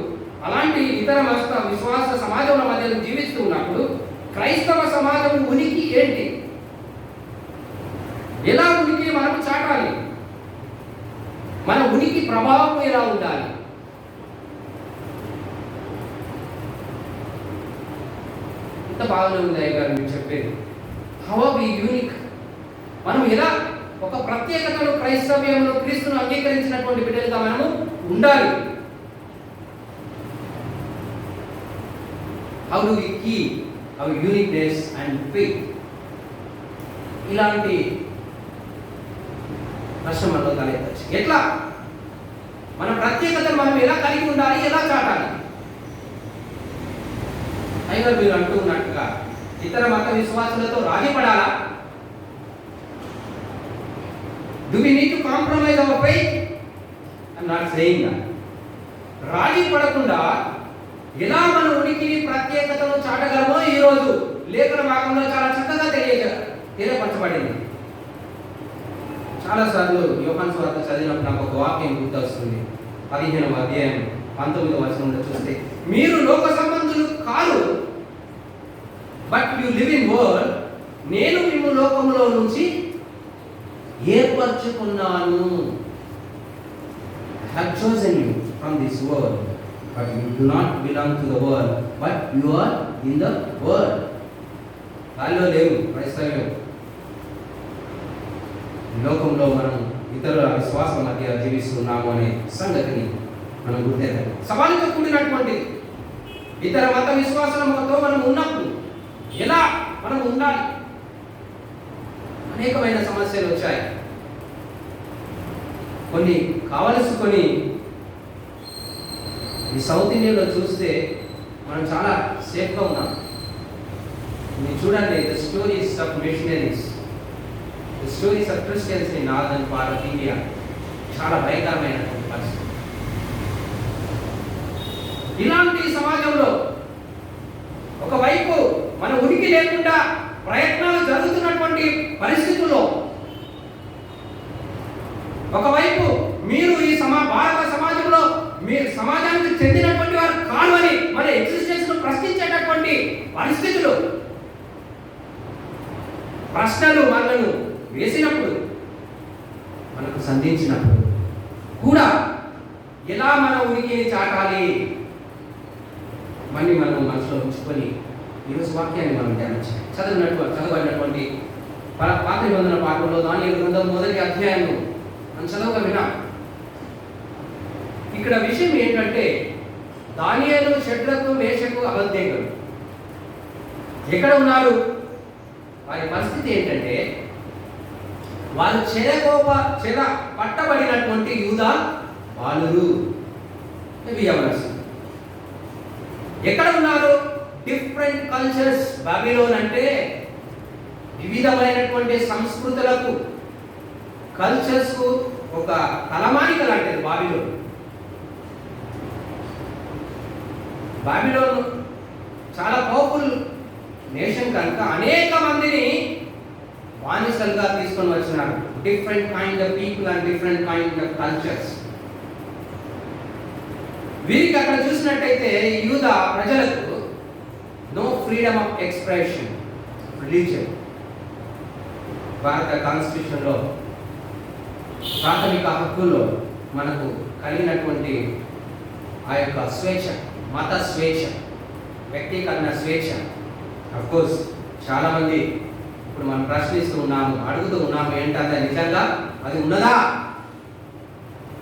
అలాంటి ఇతర మత విశ్వాస సమాజంలో మధ్యలో జీవిస్తూ ఉన్నప్పుడు క్రైస్తవ సమాజం ఉనికి ఏంటి, ఎలా ఉనికి మనం చాటాలి, మన ఉనికి ప్రభావం ఎలా ఉండాలి? ఇంత బాగానే ఉంది అయ్య గారు మీరు చెప్పేది. How are we unique? మనం ఎలా ఒక ప్రత్యేకతను క్రైస్తవ్యంలో క్రీస్తును అంగీకరించినటువంటి బిడ్డలుగా మనము ఉండాలి. How do we keep our uniqueness and faith? ఇలాంటి ప్రశ్న మనలో తలెత్తచ్చు. ఎట్లా మన ప్రత్యేకతను మనం ఎలా కలిగి ఉండాలి, ఎలా చాటాలి? అయినా మీరు అంటూ ఉన్నట్టుగా ఇతర మత విశ్వాసులతో రాజీ పడాలా? Do we need to compromise our faith? I'm not saying that. రాజీ పడకుండా ఎలా మన ఉనికిని ప్రత్యేకతను చాటగలమో ఈరోజు లేఖన భాగంలో చాలా చక్కగా తెలియపరచబడింది. చాలాసార్లు యోహాను సువార్త చదివినప్పుడు నాకు ఒక వాక్యం గుర్తొస్తుంది. 15వ అధ్యాయం 19వ వచనంలో చూస్తే, మీరు లోక సంబంధులు కాదు, but you live in world, నేను మిమ్ము లోకములో నుంచి ఏర్పరచుకున్నాను. I have chosen you from this world, but you do not belong to the world, but you are in the world. దానిలో లేవు క్రైస్తవ్యం. లోకంలో మనం ఇతరుల విశ్వాసం మధ్య జీవిస్తున్నాము అనే సంగతిని మనం గుర్తెరగాలి. సవాలుతో కూడినటువంటి ఇతర మత విశ్వాసాలతో మనం ఉన్నప్పుడు ఎలా మనం ఉండాలి? అనేకమైన సమస్యలు వచ్చాయి. కొన్ని కావలసుకొని ఈ సౌత్ ఇండియాలో చూస్తే మనం చాలా సేఫ్గా ఉన్నాం. మీరు చూడండి, the stories of missionaries, the stories of Christians in northern part of India చాలా భయంకరమైనటువంటి పరిస్థితి. ఇలాంటి సమాజంలో ఒకవైపు మన ఉనికి లేకుండా ప్రయత్నాలు జరుగుతున్నటువంటి పరిస్థితుల్లో, ఒకవైపు మీరు ఈ భారత సమాజంలో మీరు సమాజానికి చెందినటువంటి వారు కాదు అని మన ఎగ్జిస్టెన్స్ ను ప్రశ్నించేటటువంటి పరిస్థితులు, ప్రశ్నలు మనను వేసినప్పుడు, మనకు సంధించినప్పుడు కూడా ఎలా మన ఉనికిని చాటాలి మళ్ళీ మనం మనసులో ఉంచుకొని ఈరోజు వాక్యాన్ని మనం ధ్యానించాలి. చదవబడినటువంటి పాత నిబంధన పాఠంలో దానియేలు గ్రంథం 1వ అధ్యాయం మనం చదవగా విన్నాం. ఇక్కడ విషయం ఏంటంటే దానియేలు, షడ్రకు, మేషకు, అబేద్నెగోలు ఎక్కడ ఉన్నారు? వారి పరిస్థితి ఏంటంటే వారు చెర పట్టబడినటువంటి యూదా బాలురు, ఎక్కడ ఉన్నారు? Different cultures. బాబిలోన్ అంటే వివిధమైనటువంటి సంస్కృతులకు, కల్చర్స్కు ఒక తలమానిక లాంటిది బాబిలోన్. బాబిలోన్ చాలా పవర్ఫుల్ నేషన్ కనుక అనేక మందిని బానిసలుగా తీసుకొని వచ్చినారు. Different kind of people and different kind of cultures. వీరికి అక్కడ చూసినట్టయితే యూదా ప్రజలకు no freedom of expression, religion. భారత కాన్స్టిట్యూషన్లో ప్రాథమిక హక్కుల్లో మనకు కలిగినటువంటి ఆ యొక్క స్వేచ్ఛ, మత స్వేచ్ఛ, వ్యక్తీకరణ స్వేచ్ఛ. అఫ్కోర్స్ చాలామంది ఇప్పుడు మనం ప్రశ్నిస్తూ ఉన్నాము, అడుగుతూ ఉన్నాము, ఏంటంటే నిజంగా అది ఉన్నదా?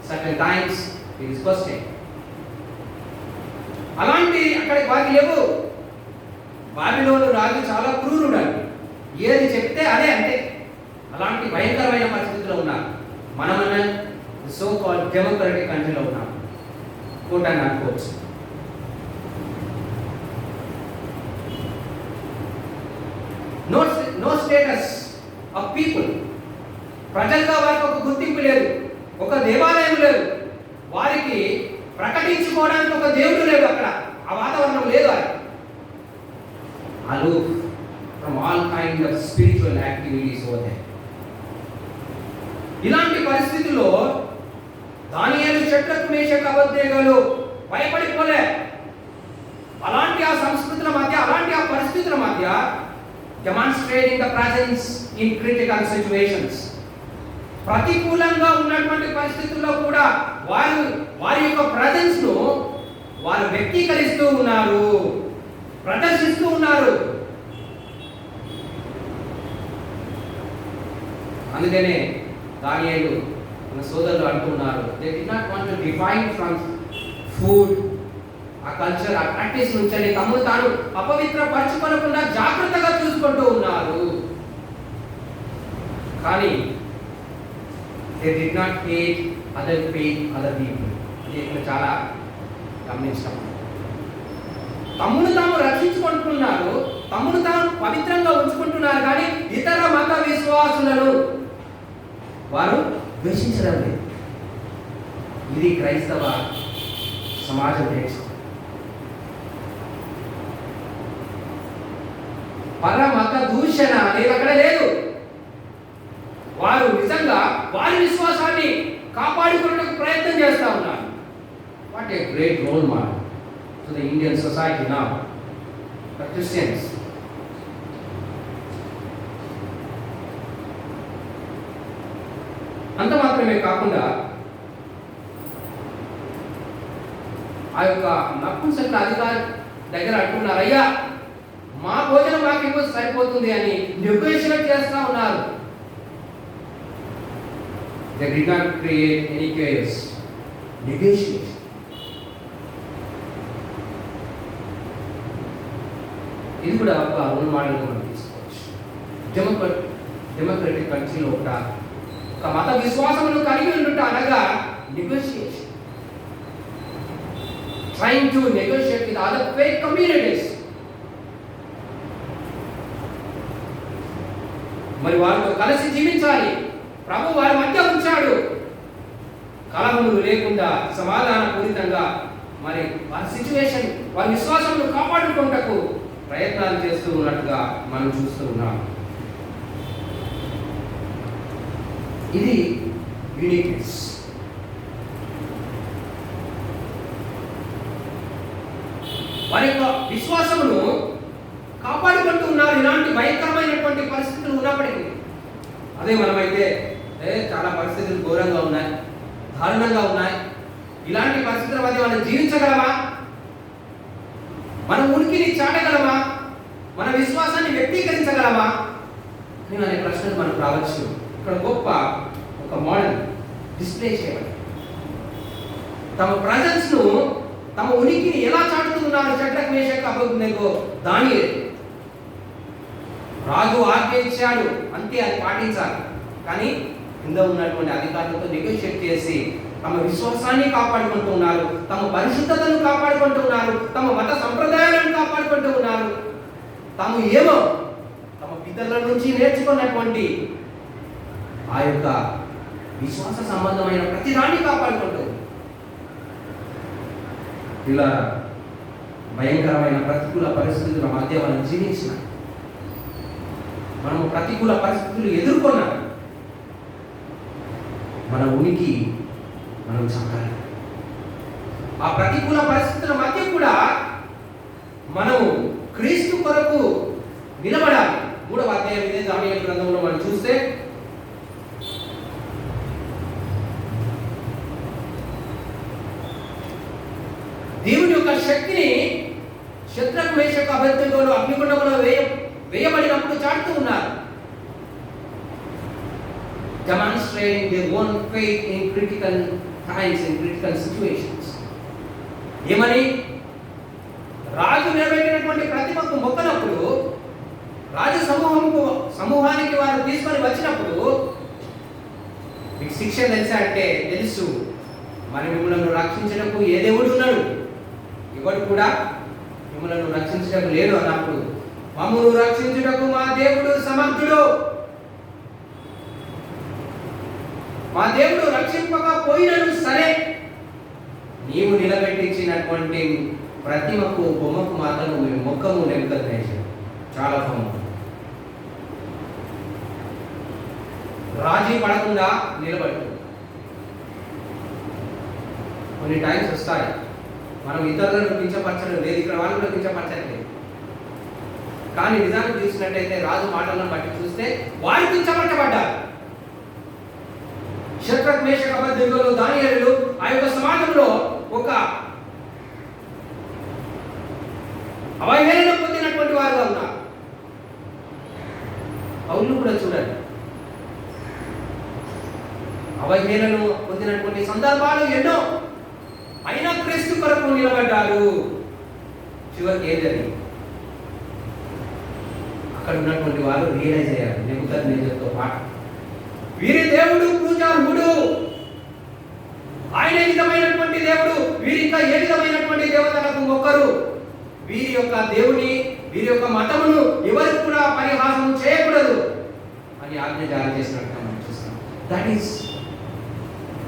Certain times it is question. అలాంటి అక్కడికి వాటి లేవు. బాబిలోను రాజు చాలా క్రూరుడు అండి, ఏది చెప్తే అదే అంతే. అలాంటి భయంకరమైన పరిస్థితిలో ఉన్నారు. మనమన్న సో కాల్డ్ డెమోక్రటిక్ కంట్రీలో ఉన్నాం, quote and unquotes. No status of people. ప్రజలుగా వారికి ఒక గుర్తింపు లేదు, ఒక దేవాలయం లేదు, వారికి ప్రకటించుకోవడానికి ఒక దేవుడు లేదు. అక్కడ ఆ వాతావరణం లేదు. వారికి aloof from all kind of spiritual activities over there. ఇలాంటి పరిస్థితుల్లో దానియేలు, షడ్రకు, మేషకు, అబేద్నెగోలు భయపడిపోలే. అలాంటి ఆ సంస్కృతుల మధ్య, అలాంటి ఆ పరిస్థితుల మధ్య demonstrating the presence in critical situations. ప్రతికూలంగా ఉన్నటువంటి పరిస్థితుల్లో కూడా వారి యొక్క ప్రెజెన్స్ ను వారు వ్యక్తీకరిస్తూ ఉన్నారు, ప్రదర్శిస్తూ ఉన్నారు. అందుకనే దానియేలు మన సోదరులు అంటున్నారు, they did not want to define from food, ఆ కల్చర్, ఆ ప్రాక్టీస్ నుంచి తమను తాను అపవిత్రపరచుకోకుండా జాగ్రత్తగా చూసుకుంటూ ఉన్నారు. కానీ they did not hate other faith, other people. ఇది ఇక్కడ చాలా గమనించాం. తమ్మును తాము రక్షించుకుంటున్నారు, తమ్మును తాము పవిత్రంగా ఉంచుకుంటున్నారు, కానీ ఇతర మత విశ్వాసులను వారు ద్వేషించడం లేదు. ఇది క్రైస్తవ సమాజం నేర్చుకో. పరమత దూషణ అనేది అక్కడ లేదు. వారు నిజంగా వారి విశ్వాసాన్ని కాపాడుకోవడానికి ప్రయత్నం చేస్తూ ఉన్నారు. What a great role model to the Indian society now, the Christians. అంత మాత్రమే కాకుండా ఆ యొక్క నపుంసకుల అధికారి దగ్గర అంటున్నారు, అయ్యా మా భోజనం మాకు ఇవ్వచ్చు సరిపోతుంది అని నెగోషియేట్ చేస్తూ ఉన్నారు. They did not create any chaos. Negotiation. ఇది కూడా ఒక రోల్ మోడల్గా మనం తీసుకోవచ్చు. డెమోక్రటిక్ కంట్రీలో ఒక మత విశ్వాసమును కలిగి ఉండుట అనగా negotiation. Trying to negotiate with other faith communities. మరి వారితో కలిసి జీవించాలి. ప్రభు వారి మధ్య ఉంచాడు. కలహములు లేకుండా సమాధానపూరితంగా మరి వారి సిచ్యువేషన్, వారి విశ్వాసమును కాపాడుకుంటకు ప్రయత్నాలు చేస్తూ ఉన్నట్టుగా మనం చూస్తూ ఉన్నాం. ఇది యూనిక్నెస్. వారి యొక్క విశ్వాసమును కాపాడుకుంటూ ఉన్నారు. ఇలాంటి భయంకరమైనటువంటి భయంకరమైనటువంటి పరిస్థితులు ఉన్నప్పటికీ, అదే మనమైతే చాలా పరిస్థితులు ఘోరంగా ఉన్నాయి, దారుణంగా ఉన్నాయి, ఇలాంటి పరిస్థితుల మధ్య మనం జీవించగలమా? మన ఉనికిని చాటగలమా? మన విశ్వాసాన్ని వ్యక్తీకరించగలమా అనే ప్రశ్నలు మనకు రావచ్చు. ఇక్కడ గొప్ప ఒక మోడల్ డిస్ప్లే చేయబడి తమ ప్రజెన్స్ ను, తమ ఉనికిని ఎలా చాటుతున్నారు షడ్రక్ మేషక్ అబేద్నెగో దానియేలు. రాజు ఆజ్ఞ ఇచ్చాడు అంతే, అది పాటించాలి. కానీ కింద ఉన్నటువంటి అధికారులతో నెగోషియేట్ చేసి తమ విశ్వాసాన్ని కాపాడుకుంటూ ఉన్నారు, తమ పరిశుద్ధతను కాపాడుకుంటూ ఉన్నారు, తమ మత సంప్రదాయాలను కాపాడుకుంటూ ఉన్నారు. తాము ఏమో తమ పితరుల నుంచి నేర్చుకున్నటువంటి ఆ యొక్క విశ్వాస సంబంధమైన ప్రతిదాన్ని కాపాడుకుంటూ ఇలా భయంకరమైన ప్రతికూల పరిస్థితుల మధ్య మనం జీవించిన, మనము ప్రతికూల పరిస్థితులు ఎదుర్కొన్నాం. మన ఉనికి మనం చాటాలి. ఆ ప్రతికూల పరిస్థితుల మధ్య కూడా మనము క్రీస్తు కొరకు నిలబడాలి. 3వ అధ్యాయం ఇదే దానియేలు గ్రంథంలో మనం చూస్తే దేవుని యొక్క శక్తిని షద్రక్ మేషక్ అబేద్నెగోలు అగ్నిగుండంలో వేయబడినప్పుడు చాటుతూ ఉన్నారు. Demonstrating their own faith in critical times, in critical situations. ఏమని? రాజు నిలబెట్టినటువంటి ప్రతిమకు మొక్కనప్పుడు, రాజు సమూహానికి వారు తీసుకొని వచ్చినప్పుడు, మీకు శిక్ష తెలుసా అంటే తెలుసు, మరి మిమ్మల్ని రక్షించడానికి ఏ దేవుడు ఉన్నాడు? ఎవడు కూడా మిమ్మల్ని రక్షించడానికి లేడు అన్నప్పుడు, మమ్మల్ని రక్షించుటకు మా దేవుడు సమర్థుడు, మా దేవుడు రక్షింపకపోయినను సరే నీవు నిలబెట్టించినటువంటి ప్రతిమకు బొమ్మకు మాత్రం మేము మొక్కము నెమ్మది చాలా బాగుంది. రాజీ పడకుండా నిలబడు. కొన్ని టైమ్స్ వస్తాయి మనం ఇతరులను కించపరచడం లేదు, ఇక్కడ వాళ్ళు కూడా కించపరచట్లేదు. కానీ నిజాన్ని చూసినట్టయితే రాజు మాటలను బట్టి చూస్తే వారు కించపరచబడ్డారు. షద్రక్ మేషక్ అబేద్నెగోలు దానియేలు ఆ యొక్క సమాజంలో ఒక అవహేళన పొందినటువంటి వారుగా ఉన్నారు. పౌలు కూడా చూడండి, అవహేళన పొందినటువంటి సందర్భాలు ఎన్నో, అయినా క్రీస్తు కొరకు నిలబడ్డారు. చివరికి ఏం జరిగింది? అక్కడ ఉన్నటువంటి వారు రియలైజ్ అయ్యారు నెబుకద్నెజరుతో పాటు, వీరి దేవుడు పూజార్హుడు, ఆయన విధమైనటువంటి దేవుడు, వీరి ఇంకా ఏ విధమైనటువంటి దేవతలకు మొక్కరు, వీరి యొక్క దేవుని, వీరి యొక్క మతమును ఎవరికి కూడా పరిహాసం చేయకూడదు అని ఆజ్ఞ జారీ చేసినట్టుగా మనం చూస్తాం. That is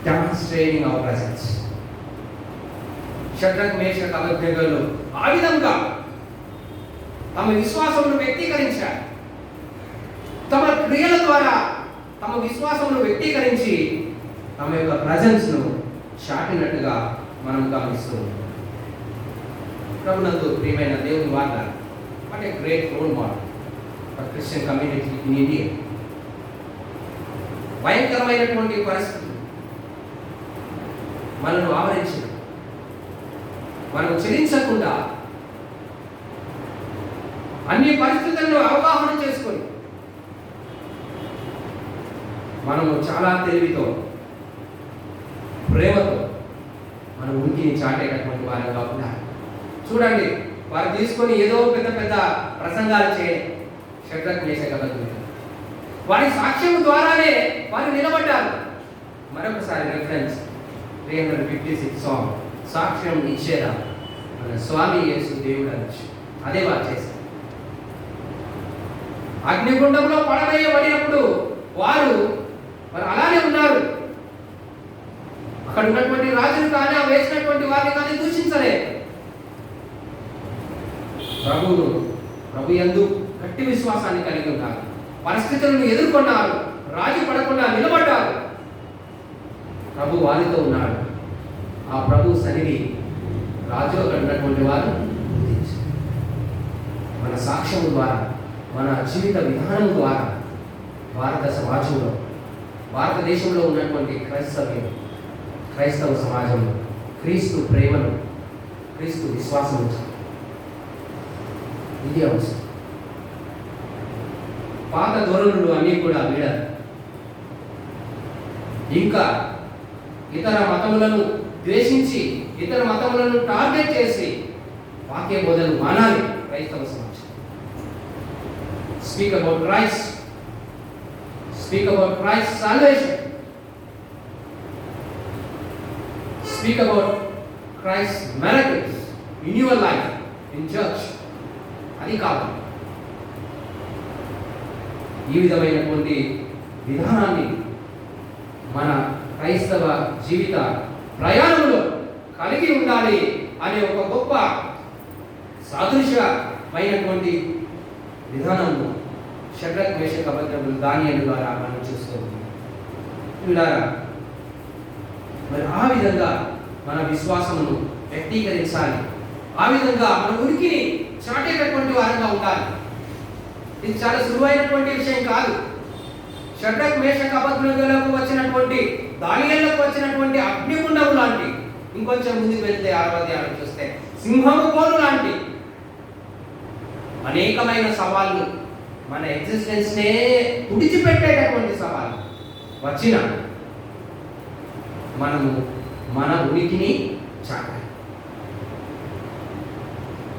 demonstrating our presence. Shadrach Meshach అబేద్నెగోలు ఆ విధంగా తమ విశ్వాసమును వ్యక్తీకరించారు. తమ క్రియల ద్వారా తమ విశ్వాసమును వ్యక్తీకరించి తమ యొక్క ప్రజెన్స్ ను చాటినట్టుగా మనం గమనిస్తూ ఉంటాం. ప్రభునందు ప్రియమైన దేవుని వార్త, what a great role model for Christian community in India. భయంకరమైనటువంటి పరిస్థితులు మనను ఆవరించిన, మనం చెల్లించకుండా అన్ని పరిస్థితులను అవగాహన చేసుకొని మనము చాలా తెలివితో, ప్రేమతో మన ఉనికిని చాటేటటువంటి వారంగా ఉండాలి. చూడండి, వారు తీసుకొని ఏదో పెద్ద పెద్ద ప్రసంగాలు చేయండి. షద్రక్ మేషక్ అబేద్నెగోలు వారి సాక్ష్యం ద్వారానే వారు నిలబడ్డారు. మరొకసారి రెఫరెన్స్ 356 సాంగ్, సాక్ష్యం ఇచ్చేదా మన స్వామి యేసు దేవుడు అనొచ్చు. అదే వారు చేశారు. అగ్నిగుండంలో పడవేయబడినప్పుడు వారు అలానే ఉన్నారు. అక్కడ ఉన్నటువంటి రాజులు కానీ, ఆ వేసినటువంటి వారిని కానీ దూషించలేదు. ప్రభు యందు గట్టి విశ్వాసాన్ని కలిగి ఉన్నారు. పరిస్థితులను ఎదుర్కొన్నారు, రాజు పడకుండా నిలబడ్డారు. ప్రభు వారితో ఉన్నాడు. ఆ ప్రభు సన్నిధి రాజు అక్కడ ఉన్నటువంటి వారు మన సాక్ష్యం ద్వారా మన జీవిత విధానం ద్వారా భారత సమాజంలో, భారతదేశంలో ఉన్నటువంటి క్రైస్తవ సమాజంలో క్రీస్తు ప్రేమను, క్రీస్తు విశ్వాసం ఇది అవసరం. పాత ధోరణులు అన్నీ కూడా వీడాలి. ఇంకా ఇతర మతములను ద్వేషించి, ఇతర మతములను టార్గెట్ చేసి వాక్య బోధనలు మానాలి క్రైస్తవ సమాజం. Speak about Christ. Speak about Christ's salvation. Speak about Christ's miracles in your life, in church. అది కాదు. ఈ విధమైనటువంటి విధానాన్ని మన క్రైస్తవ జీవిత ప్రయాణంలో కలిగి ఉండాలి అనే ఒక గొప్ప సాదృశ్యమైనటువంటి విధానము షడ్రక్, మేషక్, అబేద్నెగో, దానియేలు ద్వారా మనం చూస్తున్నాం. వీళ్ళారా, మరి ఆ విధంగా మన విశ్వాసమును వ్యక్తీకరించాలి. ఆ విధంగా మన ఉనికిని చాటేటటువంటి వారంగా ఉండాలి. ఇది చాలా సులువైనటువంటి విషయం కాదు. షడ్రక్, మేషక్, అబేద్నెగోలకు వచ్చినటువంటి, దానియేలుకు వచ్చినటువంటి అగ్నిగుండము లాంటి, ఇంకొంచెం ముందుకు వెళ్తే 6వ అధ్యాయం చూస్తే సింహము పోలు లాంటి అనేకమైన సవాళ్ళు, మన ఎగ్జిస్టెన్స్నే తుడిచిపెట్టేటటువంటి సవాళ్ళు వచ్చిన మనము మన ఉనికిని చాటాలి.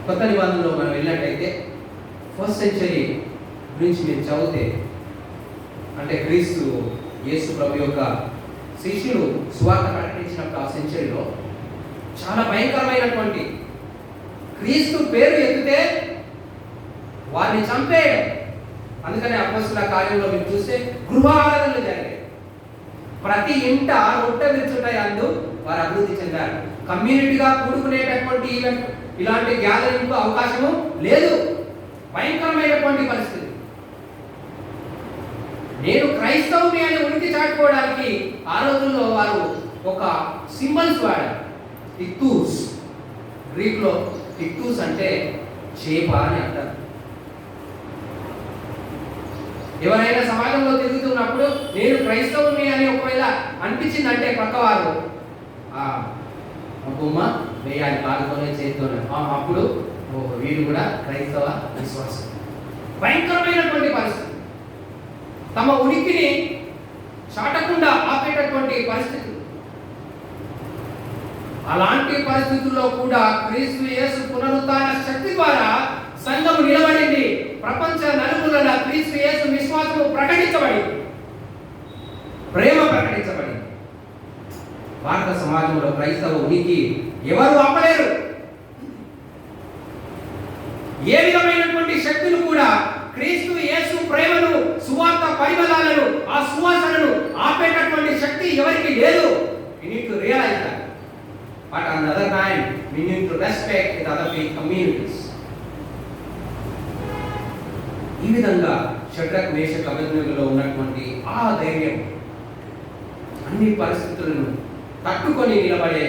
కొత్త నిబంధనలో మనం వెళ్ళినట్టయితే 1st సెంచరీ గురించి మీరు చదివితే, అంటే క్రీస్తు యేసు ప్రభు యొక్క శిష్యులు సువార్త ప్రకటించినప్పుడు ఆ సెంచరీలో చాలా భయంకరమైనటువంటి, క్రీస్తు పేరు ఎత్తితే వారిని చంపేయడం. అందుకని అపొస్తలుల కార్యంలో మీరు చూస్తే గృహారాధనలు జరిగాయి. ప్రతి ఇంట రొట్టె విరుచుంటాయి, అందు వారు అభివృద్ధి చెందారు. కమ్యూనిటీగా కూడుకునేటటువంటి ఈవెంట్, ఇలాంటి గ్యాదరింగ్ అవకాశము లేదు. భయంకరమైనటువంటి పరిస్థితి. నేను క్రైస్తవుని అని ఉనికి చాటుకోవడానికి ఆ రోజుల్లో వారు ఒక సింబల్స్ వాడారు. టిక్టూస్, గ్రీక్లో టిక్టూస్ అంటే చేప అని అంటారు. ఎవరైనా సమాజంలో తిరుగుతున్నప్పుడు నేను క్రైస్తవుని అని ఒకవేళ అనిపించిందంటే పక్కవారు బొమ్మ వేయాలి, కాలుతోనే చేతితోనే. అప్పుడు వీరు కూడా క్రైస్తవ విశ్వాసం. భయంకరమైనటువంటి పరిస్థితి. తమ ఉనికిని చాటకుండా ఆపేటటువంటి పరిస్థితి. అలాంటి పరిస్థితుల్లో కూడా క్రీస్తు యేసు పునరుత్థాన శక్తి ద్వారా సంఘము నిలబడింది. ప్రపంచ నలుమూలల క్రీస్తు యేసు విశ్వాసము ప్రకటించబడింది, ప్రేమ ప్రకటించబడింది. భారత సమాజంలో క్రైస్తవ ఉనికి ఎవరు ఆపలేరు. ఏ విధమైనటువంటి శక్తులు కూడా క్రీస్తు యేసు ప్రేమను, సువార్త పరిమళాలను, ఆ సువాసనను ఆపేటటువంటి శక్తి ఎవరికి లేదు. We need to realize that. But on the other hand, we need to respect the other faith communities. ఈ విధంగా షడ్రక్, మేషక్, అబేద్నెగోలో ఉన్నటువంటి ఆ ధైర్యం, అన్ని పరిస్థితులను తట్టుకొని నిలబడే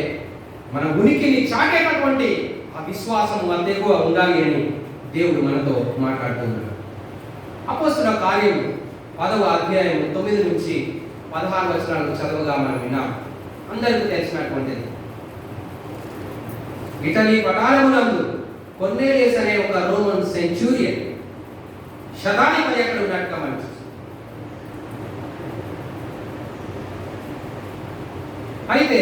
మన ఉనికిని చాటేటటువంటి ఆ విశ్వాసం అంతేగా ఉండాలి అని దేవుడు మనతో మాట్లాడుతున్నాడు. అపోస్తలుల కార్యం 10వ అధ్యాయం 9 నుంచి 16 వచనాలు చదవగా మనం విన్నాం. అందరికీ తెలిసినటువంటిది. ఇటలీ పటాలమునందు కొర్నేలియస్ అనే ఒక రోమన్ సెంచూరియన్ శతాధిపతి అక్కడ ఉన్నట్టుగా మనం చూస్తాం. అయితే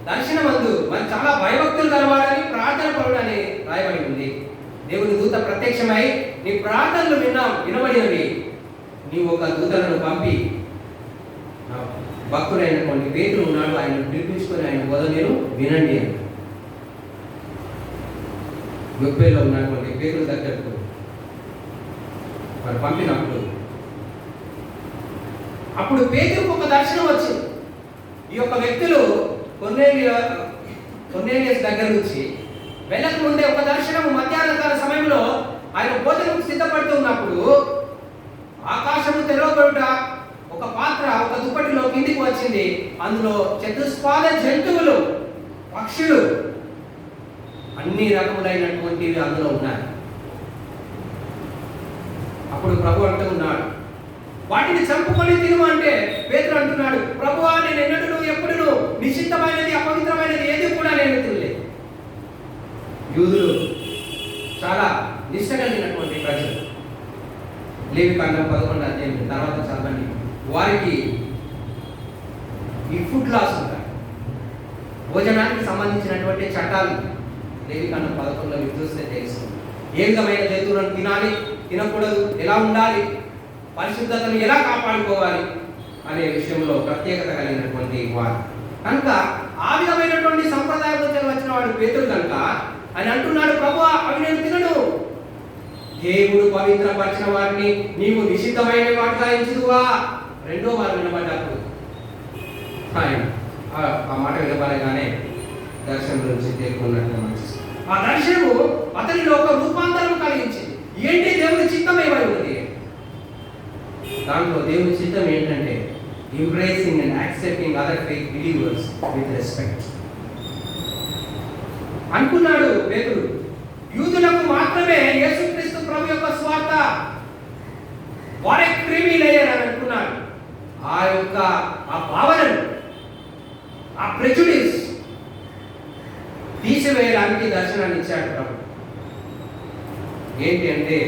దర్శనమందు మరి చాలా భయభక్తులు కలవాలని, ప్రార్థన పరుడని రాయబడి ఉంది. దేవుని దూత ప్రత్యక్షమై నీ ప్రార్థనలు వినబడినవి, నీవు ఒక దూతలను పంపి భక్తుడైనటువంటి పేతురు ఉన్నాడు, ఆయన పిలిపించుకొని ఆయన బోధ మీరు వినండి అని. యొప్పేలో ఉన్నటువంటి పేతురు దగ్గరకు వారు పంపినప్పుడు అప్పుడు పేతురుకు ఒక దర్శనం వచ్చింది. ఈ యొక్క వ్యక్తులు కొర్నేలియస్ దగ్గర నుంచి వెళ్ళక ముందే ఒక దర్శనం, మధ్యాహ్న కాల సమయంలో ఆయన భోజనం సిద్ధపడుతూ ఉన్నప్పుడు ఆకాశము తెరవబడుట, ఒక పాత్ర ఒక దుప్పటిలో కిందికి వచ్చింది. అందులో చతుష్పాద జంతువులు, పక్షులు, అన్ని రకములైనటువంటివి అందులో ఉన్నాయి. అప్పుడు ప్రభు అంటూ ఉన్నాడు, వాటిని చంపుకొని తిను అంటే పేతురు అంటున్నాడు, ప్రభువా నేను ఎన్నడూ ఎప్పుడూ నిషిద్ధమైనది అపవిత్రమైనది ఏది కూడా నేను తినలేదు. యూదులు చాలా నిష్ట కలిగినటువంటి ప్రజలు. లేవికాండం 11 అధ్యాయం తర్వాత చదవండి. వారికి ఈ ఫుడ్ లాస్ ఉంటాయి, భోజనానికి సంబంధించినటువంటి చట్టాలు లేవికాండం 11లో మీరు చూస్తే తెలుసు. ఏ విధమైన జంతువులను తినాలి, తినకూడదు, ఎలా ఉండాలి, పరిశుద్ధతను ఎలా కాపాడుకోవాలి అనే విషయంలో ప్రత్యేకత కలిగినటువంటి వారు కనుక ఆ విధమైనటువంటి సంప్రదాయం నుంచి వచ్చిన వాడు పేతురు కనుక ఆయన అంటున్నాడు, ప్రభువా అవి నేను తినను. దేవుడు పవిత్రపరిచిన వాటిని నీవు నిషిద్ధమైన వాటిగా ఎంచుదువా? రెండో వారు వినబడ్డప్పుడు ఆయన ఆ మాట వినబడగానే దర్శనం నుంచి తేలుకున్నట్టు మనసు. ఆ దర్శనము అతనిలో ఒక రూపాంతరం కలిగించింది. ఏంటి దేవుని చిత్తం ఏమై ఉన్నది? దాంట్లో దేవుని చిత్తం ఏంటంటే embracing and accepting other faith believers with respect. అనుకున్నాడు పేతురు, యూదులకు మాత్రమే యేసుక్రీస్తు ప్రభు యొక్క స్వార్థ, వారే క్రిమి లేయర్ అని అనుకున్నాడు. ఆ భావనను, ఆ ప్రెజుడిస్ తీసివేయడానికి దర్శనాన్ని ఇచ్చాడు ప్రభు. ఏంటి అంటే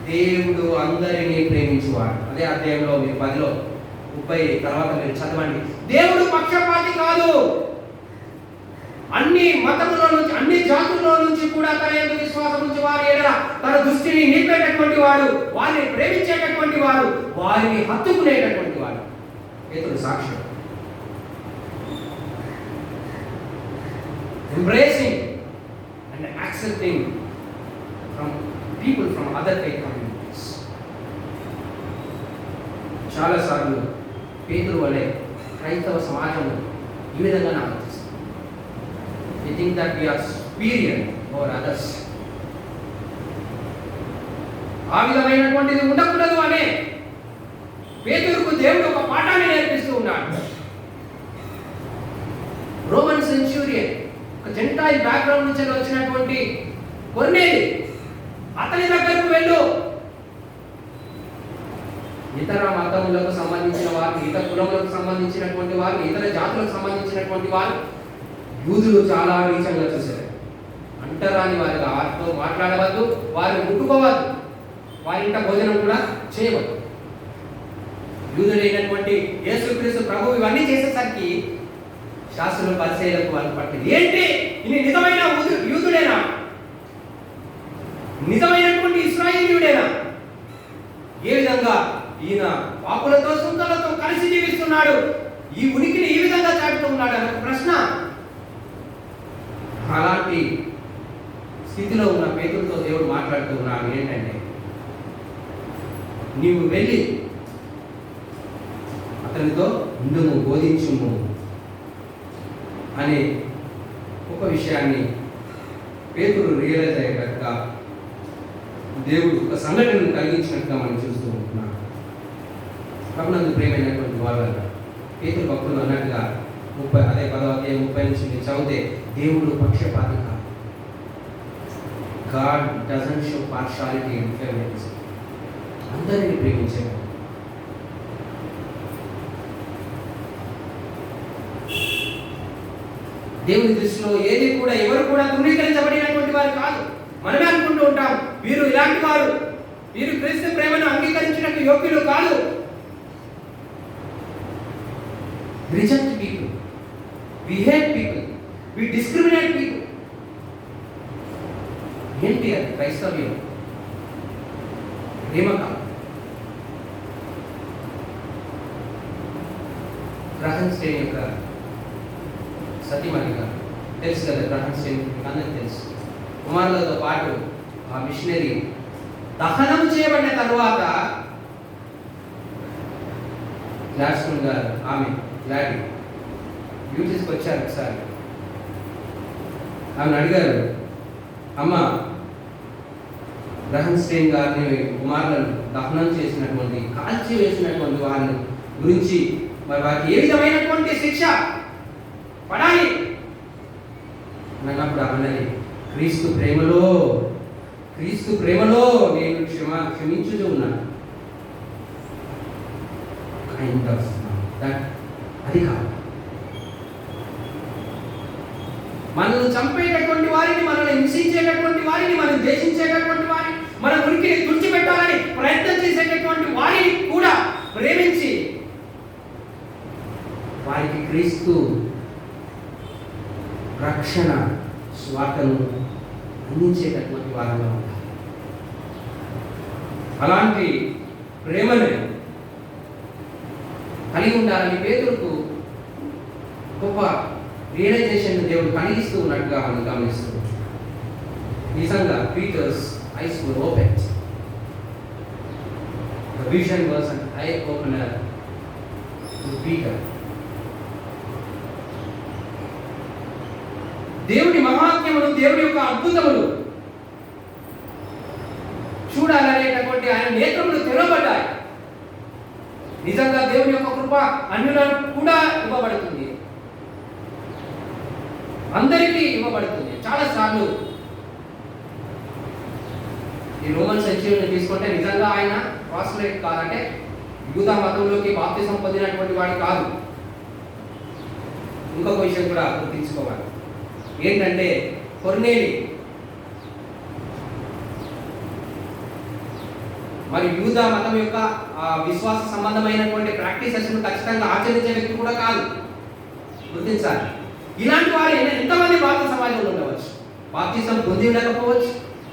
దేవుడు అందరినీ ప్రేమించువాడు. అదే అధ్యాయంలో మీరు 10లో 30 తర్వాత మీరు చదవండి. దేవుడు పక్షపాతి కాదు. అన్ని మతముల నుంచి, అన్ని జాతుల్లో నుంచి కూడా తన యందు విశ్వాసం ఉంచి వారి ఎడల తన దృష్టిని నిలిపేటటువంటి వాడు, వారిని ప్రేమించేటటువంటి వాడు, వారిని హత్తుకునేటటువంటి వాడు. పేతురు సాక్ష్యం. Embracing and accepting from people from other faith communities. చాలాసార్లు పేతురు వలె క్రైస్తవ సమాజం ఈ విధంగా ఆలోచిస్తుంది. We think that we are superior over others. ఆ విధమైనటువంటిది ఉండకూడదు అనే పేతురుకు దేవుడు ఒక పాఠాన్ని నేర్పిస్తూ ఉన్నాడు. రోమన్ సెంచురియన్, ఒక జెంటైల్ బ్యాక్గ్రౌండ్ నుంచి వచ్చినటువంటి కొర్నేలి, అతని దగ్గరకు వెళ్ళు. ఇతర మతములకు సంబంధించిన వారిని, ఇతర కులములకు సంబంధించినటువంటి వారిని, ఇతర జాతులకు సంబంధించినటువంటి వారు యూదులు చాలా నీచంగా చూశారు. అంటరాని వారిగా వారితో మాట్లాడవద్దు, వారిని ముట్టుకోవద్దు, వారి ఇంట భోజనం కూడా చేయవద్దు. యూదుడైనటువంటి యేసుక్రీస్తు ప్రభు ఇవన్నీ చేసేసరికి శాస్త్రుల పరిచయాలకు వాళ్ళు పట్టింది. ఏంటి ఇది? నిజమైన యూదుడేనా? నిజమైనటువంటి ఇశ్రాయేలీయుడేనా? ఏ విధంగా ఈయన పాపులతో సుంకలతో కలిసి జీవిస్తున్నాడు, ఈ ఉనికిని ఈ విధంగా చాటుతూ ఉన్నాడు అనే ప్రశ్న. అలాంటి స్థితిలో ఉన్న పేతురుతో దేవుడు మాట్లాడుతూ ఉన్నాడు. ఏంటంటే నీవు వెళ్ళి అతనితో ఉండుము, బోధించుము అనే ఒక విషయాన్ని పేతురు రియలైజ్ అయ్యేటట్టుగా దేవుడు ఒక సంఘటనను కలిగించినట్టుగా మనం చూస్తూ ఉంటున్నాం. ప్రభునందు ప్రేమైనటువంటి వాళ్ళ పేతురు భక్తులు అన్నట్టుగా 10వ అధ్యాయం 30 నుంచి మీరు చదివితే దేవుడు పక్షపాతి కాదు. God doesn't show partiality and favoritism. అందరినీ ప్రేమించేవాడు. దేవుని దృష్టిలో ఏది కూడా ఎవరు కూడా ధృవీకరించబడినటువంటి వారు కాదు. మనమే అనుకుంటూ ఉంటాం వీరు ఇలాంటి వారు, వీరు క్రీస్తు ప్రేమను అంగీకరించినట్టు యోగ్యులు కాదు. Reject people, we hate people, we discriminate people. ఏంటి అది? క్రైస్తవ్యం ప్రేమ కాదు. గ్రహన్ స్టేన్ యొక్క సతీమణిగా తెలుసు కదా, గ్రహన్ స్టేన్ అందరికి తెలుసు. కుమారులతో పాటు ఆ మిషనరీ దహనం చేయబడిన తరువాత గ్లాడ్స్టోన్ గారు ఆమె గ్లాడీ డ్యూటీస్కి వచ్చారు. ఒకసారి ఆమెను అడిగారు, అమ్మ గ్రహన్ స్టేన్ గారిని కుమారులను దహనం చేసినటువంటి, కాల్చి వేసినటువంటి వారిని గురించి మరి వారికి ఏ విధమైనటువంటి శిక్ష పడాలి అన్నప్పుడు అన్నది, క్రీస్తు ప్రేమలో నేను క్షమించుతూ ఉన్నాను. ఆయన అది కాదు. మనల్ని చంపేటటువంటి వారిని, మనల్ని హింసించేటటువంటి వారిని, మనం ద్వేషించేటటువంటి వారిని, మన ఉనికిని తుడిచిపెట్టాలని ప్రయత్నం చేసేటటువంటి వారిని కూడా ప్రేమించి వారికి క్రీస్తు రక్షణ స్వార్థను అందించేటటువంటి వారంగా ఉంటారు. అలాంటి ప్రేమను కలిగి ఉండాలని పేతురుకు గొప్ప రియలైజేషన్ దేవుడు కలిగిస్తూ ఉన్నట్టుగా మనం గమనిస్తున్నాం. నిజంగా Peter's eyes were open. The vision was an eye opener to Peter. దేవుని మహాత్మ్యములు, దేవుని యొక్క అద్భుతములు చూడాలనేటటువంటి ఆయన నేత్రములు తెరవబడ్డాయి. నిజంగా దేవుని యొక్క కృప అన్యులకు కూడా ఇవ్వబడుతుంది, అందరికీ ఇవ్వబడుతుంది. చాలా సార్లు ఈ రోమన్ సెంచురీని తీసుకుంటే నిజంగా ఆయన ప్రాస్పెరేట్ కాదంటే యూదా మతంలోకి బాప్తిసం పొందినటువంటి వాడు కాదు. ఇంకొక విషయం కూడా గుర్తించుకోవాలి. ఏంటంటే కొర్నేలి మరి యూదా మతం యొక్క విశ్వాస సంబంధమైనటువంటి ప్రాక్టీసెస్ను ఖచ్చితంగా ఆచరించే వ్యక్తి కూడా కాదు. గుర్తించాలి. ఇలాంటి వారు ఎంతమంది భారత సమాజంలో ఉండవచ్చు, బాప్తిసం పొంది ఉండకపోవచ్చు,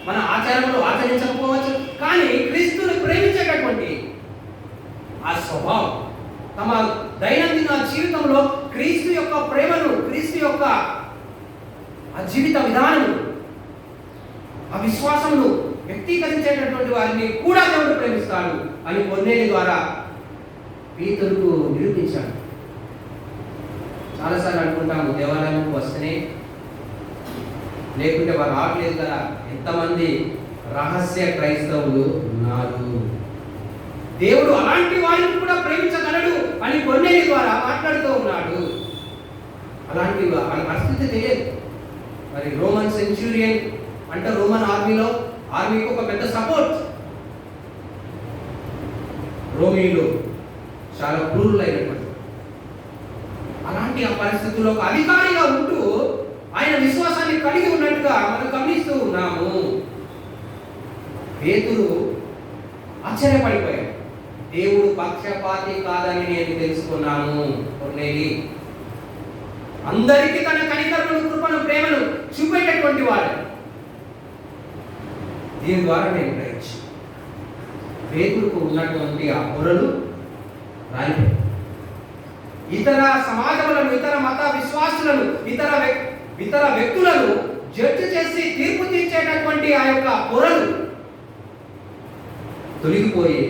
మన ఆచారములు ఆచరించకపోవచ్చు, కానీ క్రీస్తుని ప్రేమించేటటువంటి ఆ స్వభావం తమ దైనందిన జీవితంలో క్రీస్తు యొక్క ప్రేమను, క్రీస్తు యొక్క ఆ జీవిత విధానము, ఆ విశ్వాసమును వ్యక్తీకరించేటటువంటి వారిని కూడా దేవుడు ప్రేమిస్తాడు అని కొర్నేలి ద్వారా పేతురుకు నిరూపించాడు. చాలాసార్లు అనుకుంటాము దేవాలయంకు వస్తేనే, లేకుంటే వారు రావట్లేదు కదా. ఎంతమంది రహస్య క్రైస్తవులు ఉన్నారు. దేవుడు అలాంటి వారిని కూడా ప్రేమించగలడు అని కొర్నేలి ద్వారా మాట్లాడుతూ ఉన్నాడు. అలాంటి వాళ్ళ పరిస్థితి తెలియదు. మరి రోమన్ సెంచురియన్ అంటే రోమన్ ఆర్మీకి ఒక పెద్ద సపోర్ట్. రోమీలు చాలా క్రూరులైనటువంటి, అలాంటి ఆ పరిస్థితుల్లో ఒక అధికారిగా ఉంటూ ఆయన విశ్వాసాన్ని కలిగి ఉన్నట్టుగా మనం గమనిస్తూ ఉన్నాము. పేతురు ఆశ్చర్యపడిపోయాడు. దేవుడు పక్షపాతి కాదని నేను తెలుసుకున్నాను. కొర్నేలి అందరికీ తన కనికరమును, కృపను, ప్రేమను చూపేటటువంటి వాడు. దీని ద్వారా నేను గ్రహించి పేతురుకు ఉన్నటువంటి ఆ పొరలు రాలిపోయాయి. ఇతర సమాజములను, ఇతర మత విశ్వాసులను, ఇతర వ్యక్తులను జడ్జి చేసి తీర్పు తీర్చేటటువంటి ఆ యొక్క పొరలు తొలగిపోయి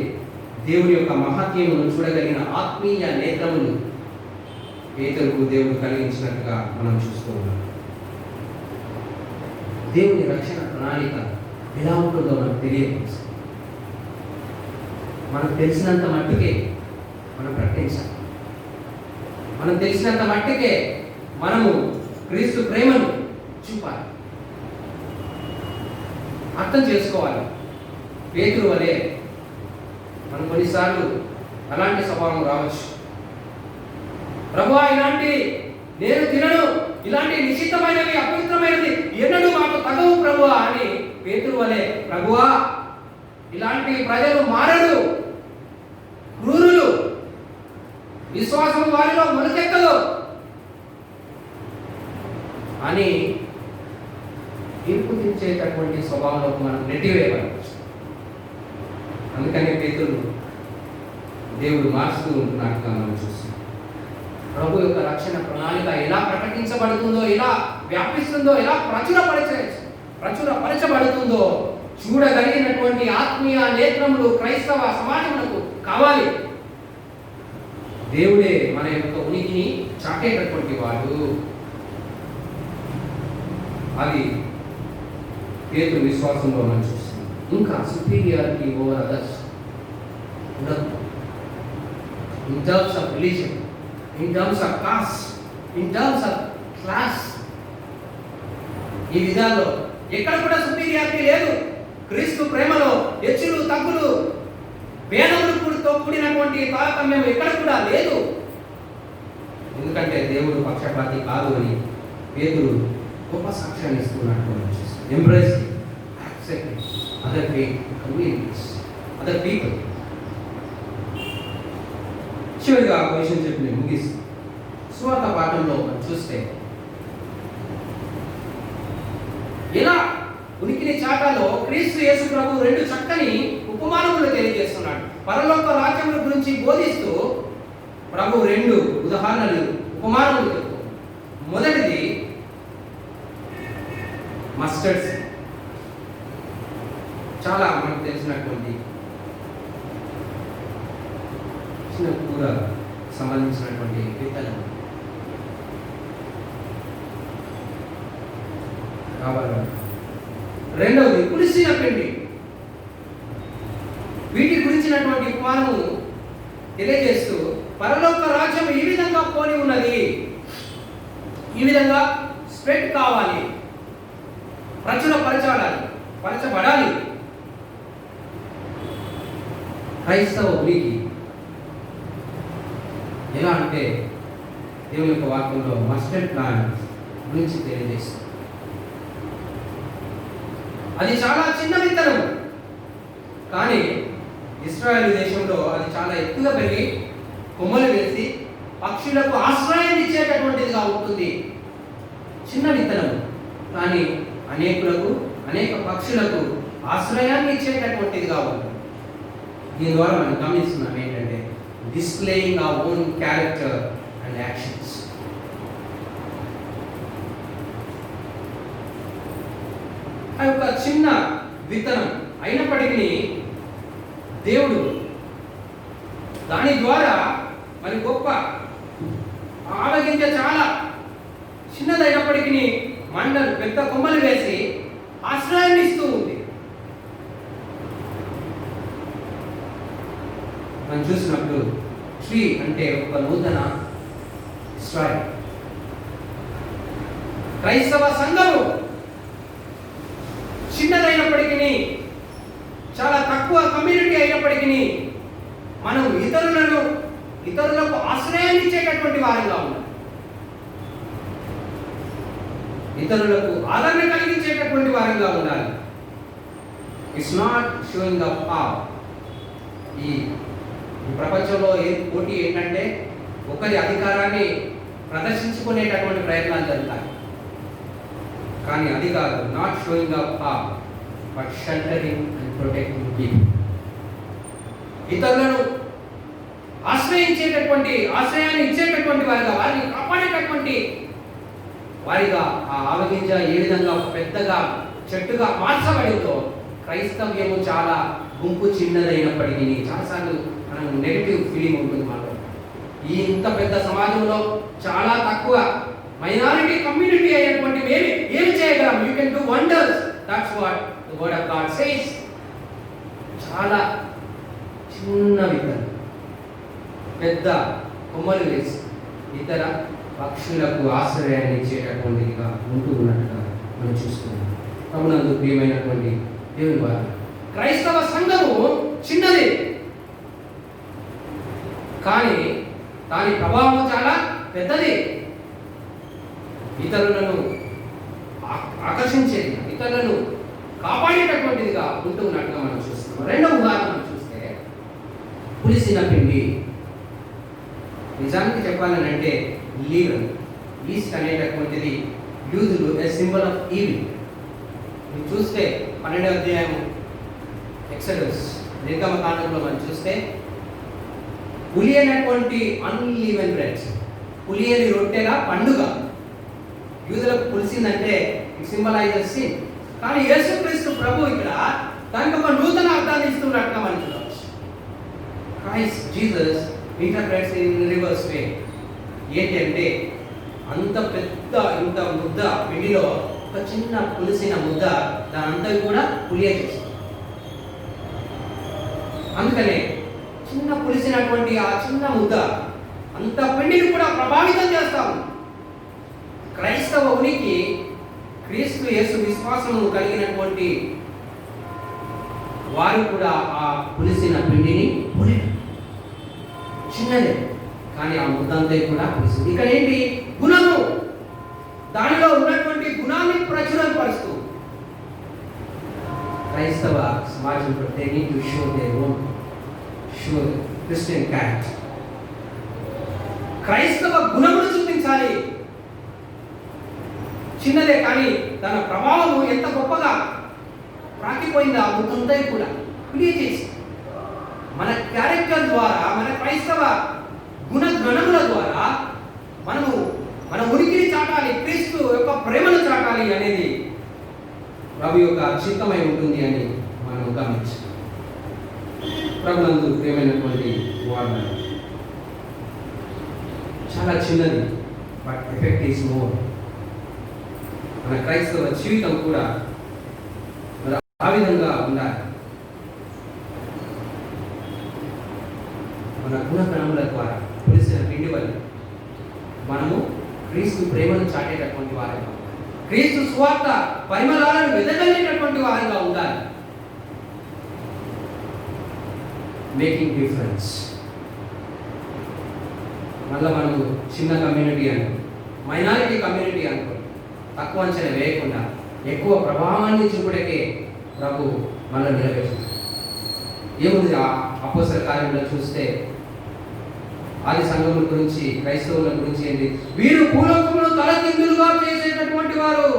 దేవుని యొక్క మహత్యమును చూడగలిగిన ఆత్మీయ నేత్రములు పేతురుకు దేవుడు కలిగించినట్టుగా మనం చూస్తూ ఉన్నాం. దేవుని రక్షణ ప్రణాళిక ఎలా ఉంటుందో మనకు తెలియదు. మనకు తెలిసినంత మట్టుకే మనం ప్రకటించాలి. మనం తెలిసినంత మట్టుకే మనము క్రీస్తు ప్రేమను చూపాలి, అర్థం చేసుకోవాలి. పేతురు వలె మనం కొన్నిసార్లు అలాంటి స్వభావం రావచ్చు. ప్రభువా, ఇలాంటి నేను తినను, ఇలాంటి నిషిద్ధమైనవి, అపవిత్రమైనది ఎన్నడూ మాకు తగవు ప్రభువా అని పేతురు వలె, ప్రభువా ఇలాంటి ప్రజలు మారడు, క్రూరులు, విశ్వాసం వారిలో మొలకెక్కదు అని తీర్పు తీర్చేటటువంటి స్వభావంలో మనం నెట్టివేయవచ్చు. అందుకనే పేతురు దేవుడు మార్చుతూ ఉంటున్నట్టుగా మనం చూస్తున్నాం. ప్రభు యొక్క రక్షణ ప్రణాళిక ఎలా ప్రకటించబడుతుందో, ఎలా వ్యాపిస్తుందో, ఎలా ప్రచురపరచబడుతుందో చూడగలిగినటువంటి ఆత్మీయ నేత్రములు క్రైస్తవ సమాజములకు కావాలి. దేవుడే మన యొక్క ఉనికిని చాటేటటువంటి వాడు. అది పేతురు విశ్వాసంలో మనం చూస్తున్నాం. ఇంకా సుపీరియారిటీ ఓవర్ అదర్స్ ఉండదు. In terms of religion, in terms of caste, in terms of class, ఈ విధాల్లో ఎక్కడ కూడా సుపీరియారిటీ లేదు. క్రీస్తు ప్రేమలో హెచ్చులు, తగ్గులు, భేదములు క్రీస్తుతో కూడినటువంటి తారతమ్యం ఎక్కడ కూడా లేదు. ఎందుకంటే దేవుడు పక్షపాతి కాదు అని పేతురు గొప్ప సాక్ష్యాన్ని ఇస్తున్నట్టు embrace, accept other communities, other people. చివరిగా ఒక విషయం చెప్పి నేను ముగిస్తాను. సువార్త పాఠంలో మనం చూస్తే ఇలా ఉనికిని చాటాలో క్రీస్తు యేసు ప్రభు రెండు చక్కని ఉపమానములు తెలియజేస్తున్నాడు. పరలోక రాజ్యముల గురించి బోధిస్తూ ప్రభు రెండు ఉదాహరణలు, ఉపమానములు చెప్తాడు. మొదటిది మస్టర్డ్ సీడ్, చాలా మనకు తెలిసినటువంటి చిన్న కూర సంబంధించినటువంటి విత్తనం కావాలి. రెండవది పులిసిన పిండి. వీటి గురించినటువంటి ఉపమానము తెలియజేస్తూ పరలోక రాజ్యం ఈ విధంగా పోలి ఉన్నది, ఈ విధంగా స్ప్రెడ్ కావాలి, పరచబడాలి. క్రైస్తవ ఉనికి ఎలా అంటే దేవుని యొక్క వాక్యంలో మస్టర్డ్ ప్లాంట్ గురించి తెలియజేస్తుంది. అది చాలా చిన్న విత్తనం, కానీ ఇశ్రాయేలు దేశంలో అది చాలా ఎత్తుగా పెరిగి కొమ్మలు వేసి పక్షులకు ఆశ్రయాన్ని ఇచ్చేటటువంటిదిగా ఉంటుంది. చిన్న విత్తనం, కానీ అనేక పక్షులకు ఆశ్రయాన్ని ఇచ్చేటటువంటిదిగా ఉంటుంది. దీని ద్వారా మనం గమనిస్తున్నాం ఏంటంటే displaying our own character and actions. ఆ యొక్క చిన్న విత్తనం అయినప్పటికీ దేవుడు దాని ద్వారా మరి గొప్ప ఆవగింజ చాలా చిన్నదైనప్పటికీ మండలు పెద్ద కొమ్మలు వేసి ఆశ్రయాన్ని ఇస్తూ ఉంది. మనం చూసినప్పుడు ట్రీ అంటే ఒక నూతన ఇస్రాయెల్. క్రైస్తవ సంఘము చిన్నదైనప్పటికీ, చాలా తక్కువ కమ్యూనిటీ అయినప్పటికీ మనం ఇతరులకు ఆశ్రయాన్ని ఇచ్చేటటువంటి వారిగా ఉన్నాం. ఇతరులకు ఆదరణ కలిగించేటటువంటి వారిగా ఉండాలి. It's not showing up power. ఈ ప్రపంచంలో పోటీ ఏంటంటే ఒకరి అధికారాన్ని ప్రదర్శించుకునేటటువంటి ప్రయత్నాలు జరుగుతాయి. కానీ అది కాదు, not showing up power but sheltering and protecting people. ఇతరులను ఆశ్రయాన్ని ఇచ్చేటటువంటి వారిగా, వారిని కాపాడేటటువంటి వారిగా ఆ ఆవగింజ ఏ విధంగా పెద్దగా చెట్టుగా మార్చబడిందో క్రైస్తవ్యము చాలా గుంపు చిన్నదైనప్పటికీ చాలాసార్లు మనం నెగిటివ్ ఫీలింగ్ ఉంటుంది మాకు. ఈ ఇంత పెద్ద సమాజంలో చాలా తక్కువ మైనారిటీ కమ్యూనిటీ అయినటువంటి మేము ఏం చేయగలం? You can do wonders. That's what the word of God says. చాలా చిన్న విత్తనం పెద్ద కొమ్మలు వేసి ఇతర పక్షులకు ఆశ్రయాన్ని ఇచ్చేటటువంటిదిగా ఉంటూ ఉన్నట్టుగా మనం చూస్తున్నాం. ప్రభునందు ప్రియమైనటువంటి దేవుని వారు, క్రైస్తవ సంఘము చిన్నది, కానీ దాని ప్రభావం చాలా పెద్దది. ఇతరులను ఆకర్షించేది, ఇతరులను కాపాడేటటువంటిదిగా ఉంటూ ఉన్నట్టుగా మనం చూస్తున్నాం. రెండవ ఉదాహరణ మనం చూస్తే పులిసిన పిండి. నిజానికి చెప్పాలని అంటే లీవెన్, ఈస్ట్ అనేటటువంటిది యూదులు ఏ సింబల్ ఆఫ్ ఈవిల్. మీరు చూస్తే 12వ అధ్యాయం ఎక్సడస్ నిర్గమకాండంలో మనం చూస్తే పులియనటువంటి అన్లీవెన్ బ్రెడ్స్, పులియని రొట్టెల పండుగ. యూదులకు పులిసిందంటే ఇట్ సింబలైజెస్ సిన్. కానీ యేసుక్రీస్తు ప్రభు ఇక్కడ దానికి ఒక నూతన అర్థాన్ని ఇస్తున్నట్టుగా మనం చూడవచ్చు. Christ Jesus interprets in reverse way. ఏంటి అంటే ఇంత ముద్ద పిండిలో ఒక చిన్న పులిసిన ముద్ద దాని అంతా కూడా పులియ చేస్తుంది. అందుకనే చిన్న పులిసినటువంటి ఆ చిన్న ముద్ద అంత పిండిని కూడా ప్రభావితం చేస్తాము. క్రైస్తవ ఉనికి క్రీస్తు యేసు విశ్వాసము కలిగినటువంటి వారు కూడా ఆ పులిసిన పిండిని చిన్నదే, కానీ ఆ ముద్దంతా కూడా పులుసు. ఇక్కడ ఏంటి? గుణము. దానిలో ఉన్నటువంటి గుణాన్ని ప్రచురణ పరుస్తూ క్రైస్తవ సమాజంలో they need to show their own Christian character. క్రైస్తవ గుణమును చూపించాలి. చిన్నదే కానీ తన ప్రభావం ఎంత గొప్పగా ప్రాకిపోయింది ఆ ముద్దంతా కూడా చేసి మన క్యారెక్టర్ ద్వారా, మన క్రైస్తవ గుణగణముల ద్వారా మన ఉనికిని చాటాలి, క్రీస్తు యొక్క ప్రేమను చాటాలి అనేది ప్రభు యొక్క చిత్తమై ఉంటుంది అని మనం గమనించాలి. ప్రభునందు ప్రియమైనటువంటి వారు చాలా చిన్నది, బట్ ఎఫెక్ట్ ఈస్ మోర్. మన క్రైస్తవ జీవితం కూడా ఆ విధంగా ఉండాలి. మన గుణగణముల ద్వారా పులిసిన పిండి వల్ల మనము క్రీస్తు ప్రేమను చాటేటటువంటి వారిగా, క్రీస్తు స్వార్థ పరిమళాలను వెదజల్లేటటువంటి వారిగా ఉండాలి. Making difference. మళ్ళీ మనము చిన్న కమ్యూనిటీ అనుకో, మైనారిటీ కమ్యూనిటీ అనుకో, తక్కువ అంచనా వేయకుండా ఎక్కువ ప్రభావాన్ని చూపుటకే ప్రభు మనల్ని నిలబెట్టారు. ఏముంది ఆ అపోస్తల కార్యంలో చూస్తే ఆది సంఘముల గురించి, క్రైస్తవుల గురించి ఏంటి? వీరు భూలోకమును తలకిందులుగా చేసేటటువంటి వారు.